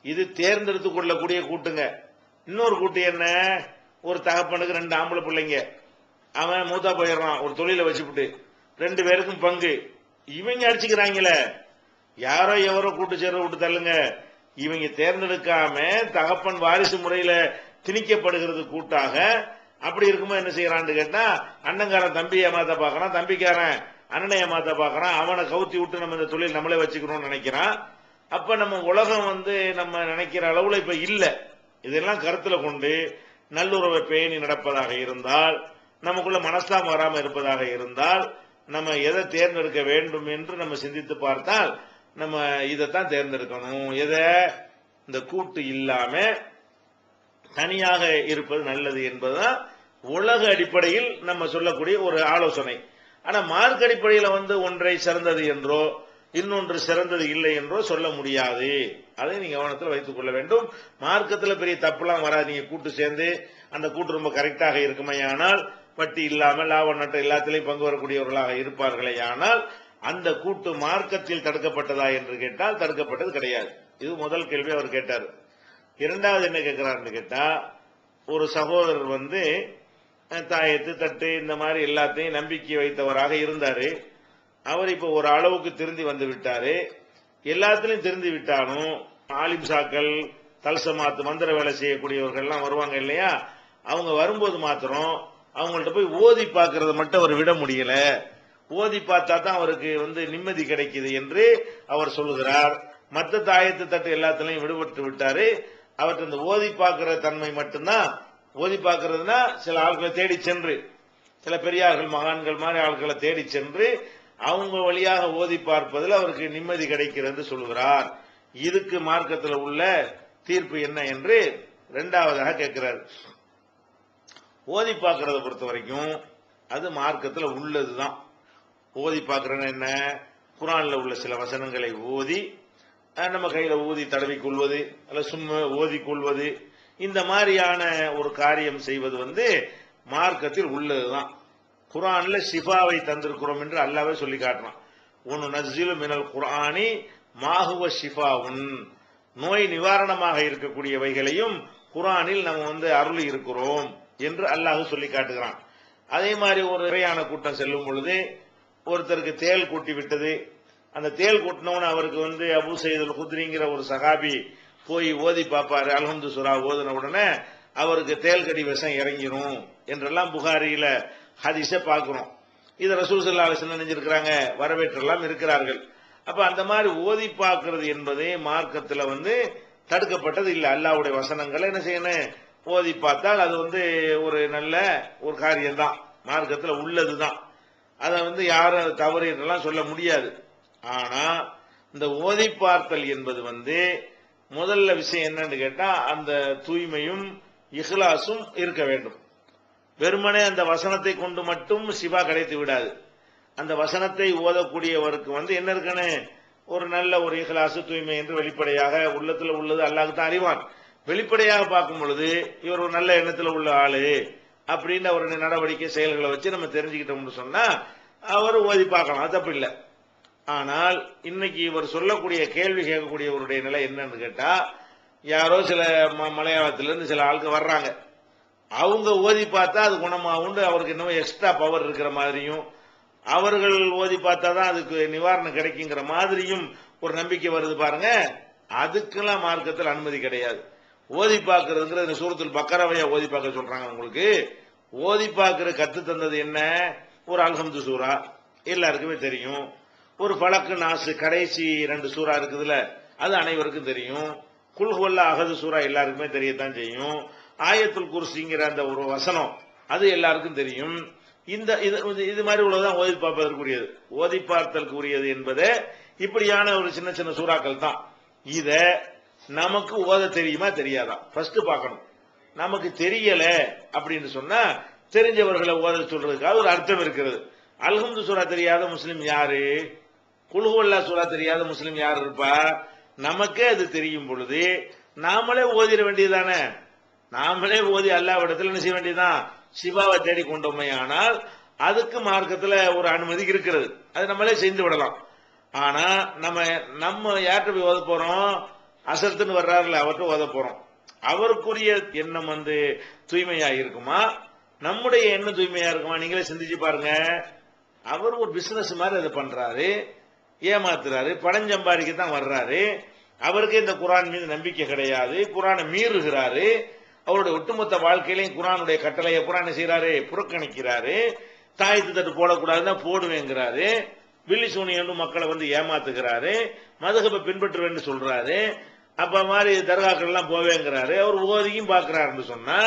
இது தேர்ந்தெடுத்து கொள்ளக்கூடிய கூட்டுங்க. இன்னொரு கூட்டு என்ன, ஒரு தகப்பனுக்கு 2 ஆம்பளை பிள்ளைங்க, அவன் மூத்தா போயிடுறான், ஒரு தொழிலை வச்சுவிட்டு 2 பேருக்கும் பங்கு, இவங்க அடிச்சுக்கிறாங்களே, யாரோ எவரோ கூட்டு சேர விட்டு தள்ளுங்க, இவங்க தேர்ந்தெடுக்காம தகப்பன் வாரிசு முறையில திணிக்கப்படுகிறது கூட்டாக. அப்படி இருக்கும்போது என்ன செய்யறான்னு கேட்டா அண்ணங்காரன் தம்பியை ஏமாத்த பாக்குறான், தம்பிக்காரன் அண்ணனை ஏமாத்த பாக்குறான், அவனை கவுத்தி விட்டு நம்ம இந்த தொழில் நம்மளே வச்சுக்கணும்னு நினைக்கிறான். அப்ப நம்ம உலகம் நம்ம நினைக்கிற அளவுல இப்ப இல்ல. இதெல்லாம் கருத்துல கொண்டு நல்லுறவை பேணி நடப்பதாக இருந்தால், நமக்குள்ள மனஸ்தாபம் வராம இருப்பதாக இருந்தால், நம்ம எதை தேர்ந்தெடுக்க வேண்டும் என்று நம்ம சிந்தித்து பார்த்தால் நம்ம இதைத்தான் தேர்ந்தெடுக்கணும். எதை, இந்த கூட்டு இல்லாம தனியாக இருப்பது நல்லது என்பதுதான் உலக அடிப்படையில் நம்ம சொல்லக்கூடிய ஒரு ஆலோசனை. ஆனா மார்க் அடிப்படையில் ஒன்றை சிறந்தது என்றோ இன்னொன்று சிறந்தது இல்லை என்றோ சொல்ல முடியாது. அதை நீங்க கவனத்தில் வைத்துக் கொள்ள வேண்டும். மார்க்கத்தில் பெரிய தப்புலாம் வராது. நீங்க கூட்டு சேர்ந்து அந்த கூட்டு ரொம்ப கரெக்டாக இருக்குமே ஆனால், வட்டி இல்லாமல் லாப நட்டம் எல்லாத்திலையும் பங்கு வரக்கூடியவர்களாக இருப்பார்களே ஆனால், அந்த கூட்டு மார்க்கத்தில் தடுக்கப்பட்டதா என்று கேட்டால் தடுக்கப்பட்டது கிடையாது. இது முதல் கேள்வி அவர் கேட்டார். இரண்டாவது என்ன கேட்கிறாருன்னு கேட்டா, ஒரு சகோதரர் தாயத்து தட்டு இந்த மாதிரி எல்லாத்தையும் நம்பிக்கை வைத்தவராக இருந்தாரு. அவர் இப்ப ஒரு அளவுக்கு திருந்தி வந்து விட்டாரு. எல்லாத்திலையும் திருந்தி விட்டாலும் ஆலிம் சாக்கள் தல்சமாத்து மந்திர வேலை செய்யக்கூடியவர்கள்லாம் வருவாங்க இல்லையா, அவங்க வரும்போது மாத்திரம் அவங்கள்ட்ட போய் ஓதி பார்க்கறத மட்டும் அவர் விட முடியல. ஓதி பார்த்தா தான் அவருக்கு நிம்மதி கிடைக்குது என்று அவர் சொல்லுகிறார். மற்ற தாயத்து தட்டு எல்லாத்திலையும் விடுபட்டு விட்டாரு. அவர்கிட்ட இந்த ஓதி பார்க்கிற தன்மை மட்டும்தான். ஓதி பார்க்கறதுனா சில ஆட்களை தேடி சென்று, சில பெரியார்கள் மகான்கள் மாதிரி ஆட்களை தேடி சென்று அவங்க வழியாக ஓதி பார்ப்பதில் அவருக்கு நிம்மதி கிடைக்கிறது சொல்லுகிறார். இதுக்கு மார்க்கத்தில் உள்ள தீர்ப்பு என்ன என்று இரண்டாவதாக கேட்கிறார். ஓதி பார்க்கறத பொறுத்த வரைக்கும் அது மார்க்கத்தில் உள்ளதுதான். ஓதி பார்க்கறது என்ன, குர்ஆன்ல உள்ள சில வசனங்களை ஓதி நம்ம கையில ஊதி தடவி கொள்வது அல்ல சும்மா ஓதி கொள்வது, இந்த மாதிரியான ஒரு காரியம் செய்வது மார்க்கத்தில் உள்ளதுதான். குர்ஆன்ல ஷிஃபாவை தந்திருக்கிறோம் என்று அல்லாஹ்வே சொல்லி காட்டுறான். ஒன்னு நஸ்ஸிலு மினல் குர்ஆனி மாஹுவ ஷிஃபாவுன், நோய் நிவாரணமாக இருக்கக்கூடியவைகளையும் குர்ஆனில் நம்ம அருளி இருக்கிறோம் என்று அல்லாஹ் சொல்லி காட்டுகிறான். அதே மாதிரி ஒரு இறையான கூட்டம் செல்லும் பொழுது ஒருத்தருக்கு தேல் கூட்டி விட்டது. அந்த தேல் கூட்டினவன் அவருக்கு அபூ சயீத் அல் குத்ரிங்கிற ஒரு சஹாபி போய் ஓதி பார்ப்பாரு. அல்ஹம்து சூரா ஓதின உடனே அவருக்கு தேல்கடி விஷம் இறங்கிரும் என்றெல்லாம் புகாரியில ஹதீஸை பார்க்கிறோம். இதை ரசூல் ஸல்லல்லாஹு அலைஹி வஸல்லம் நினைச்சிருக்கிறாங்க, வரவேற்றெல்லாம் இருக்கிறார்கள். அப்ப அந்த மாதிரி ஓதி பார்க்கிறது என்பதே மார்க்கத்துல தடுக்கப்பட்டது இல்லை. அல்லாஹ்வுடைய வசனங்களை என்ன செய்யணும், ஓதி பார்த்தால் அது ஒரு நல்ல ஒரு காரியம்தான், மார்க்கத்தில் உள்ளதுதான். அதை யாரும் தவறு என்றெல்லாம் சொல்ல முடியாது. ஆனா இந்த ஓதி பார்த்தல் என்பது முதல்ல விஷயம் என்னன்னு கேட்டா அந்த தூய்மையும் இஹ்லாசும் இருக்க வேண்டும். வெறுமனே அந்த வசனத்தை கொண்டு மட்டும் சிவா கிடைத்து விடாது. அந்த வசனத்தை ஓதக்கூடியவருக்கு என்ன இருக்கணும், ஒரு நல்ல ஒரு இஹ்லாசு தூய்மை என்று வெளிப்படையாக உள்ளத்துல உள்ளது அல்லாஹ்க்கு தான் அறிவான். வெளிப்படையாக பார்க்கும் பொழுது இவர் ஒரு நல்ல எண்ணத்துல உள்ள ஆளு அப்படின்னு அவருடைய நடவடிக்கை செயல்களை வச்சு நம்ம தெரிஞ்சுக்கிட்டோம்னு சொன்னா அவர் ஓதி பார்க்கலாம், அது தப்பு இல்லை. ஆனால் இன்னைக்கு இவர் சொல்லக்கூடிய கேள்வி கேட்கக்கூடியவருடைய நிலை என்னன்னு கேட்டா, யாரோ சில மலையாளத்திலிருந்து சில ஆளுக்கு வர்றாங்க, அவங்க ஓதி பார்த்தா அது குணமாகும், அவருக்கு இன்னும் எக்ஸ்ட்ரா பவர் இருக்கிற மாதிரியும், அவர்கள் ஓதி பார்த்தா தான் அதுக்கு நிவாரணம் கிடைக்குங்கிற மாதிரியும் ஒரு நம்பிக்கை வருது பாருங்க. அதுக்கெல்லாம் மார்க்கத்தில் அனுமதி கிடையாது. ஓதி பார்க்கறதுங்கிற சூரத்துல் பக்கராவையா ஓதி பார்க்க சொல்றாங்க. உங்களுக்கு ஓதி பார்க்கிற கத்து தந்தது என்ன, ஒரு அல்ஹம்து சூரா எல்லாருக்குமே தெரியும், ஒரு ஃபலக்கு நாசு கடைசி 2 சூரா இருக்குதுல அது அனைவருக்கும் தெரியும், குல் ஹுவல்லா அஹது சூரா எல்லாருக்குமே தெரியத்தான் செய்யும், ஆயத்துல் குர்சிங்கிற அந்த ஒரு வசனம் அது எல்லாருக்கும் தெரியும். இது மாதிரி உள்ளதான் ஓதி பார்ப்பதற்குரியது. ஓதி பார்த்தலுக்கு உரியது என்பது இப்படியான ஒரு சின்ன சின்ன சூறாக்கள் தான். இத நமக்கு ஓத தெரியுமா தெரியாதா ஃபர்ஸ்ட் பார்க்கணும். நமக்கு தெரியல அப்படின்னு சொன்னா தெரிஞ்சவர்களை ஓத சொல்றதுக்காக ஒரு அர்த்தம் இருக்கிறது. அல்ஹம்து சூரா தெரியாத முஸ்லிம் யாரு, குல் ஹுவல்லா சூரா தெரியாத முஸ்லிம் யாரு இருப்பா? நமக்கே அது தெரியும் பொழுது நாமளே ஓதிட வேண்டியதானே. நாமளே ஓதி அல்லாஹ்விடத்தில் என்ன செய்ய வேண்டியதான், சிவாவை தேடி கொண்டோமே. ஆனால் அதுக்கு மார்க்கத்தில் ஒரு அனுமதி இருக்கிறது, அது நம்மளே செய்து விடலாம். ஆனா நம்ம யார்கிட்ட போய் ஓத போறோம், அசர்த்துன்னு வர்றாருல அவர்கிட்ட ஓத போறோம். அவருக்குரிய எண்ணம் தூய்மையா இருக்குமா, நம்முடைய எண்ணம் தூய்மையா இருக்குமா? நீங்களே சிந்திச்சு பாருங்க. அவர் ஒரு பிசினஸ் மாதிரி அதை பண்றாரு, ஏமாத்துறாரு, பணம் சம்பாதிக்க தான் வர்றாரு. அவருக்கு இந்த குரான் மீது நம்பிக்கை கிடையாது, குரானை மீறுகிறாரு. அவருடைய ஒட்டுமொத்த வாழ்க்கையிலையும் குரானுடைய கட்டளையை குரான் செய்யறாரு, புறக்கணிக்கிறாரு. தாயத்து தட்டு போடக்கூடாதுதான் போடுவேங்கிறாரு. வில்லி சூனியன்னு மக்களை ஏமாத்துகிறாரு. மதுஹபை பின்பற்றுவேன்னு சொல்றாரு. அப்ப மாதிரி தர்காக்கள் எல்லாம் போவேங்கிறாரு. அவர் ஓதியும் பார்க்கிறாருன்னு சொன்னா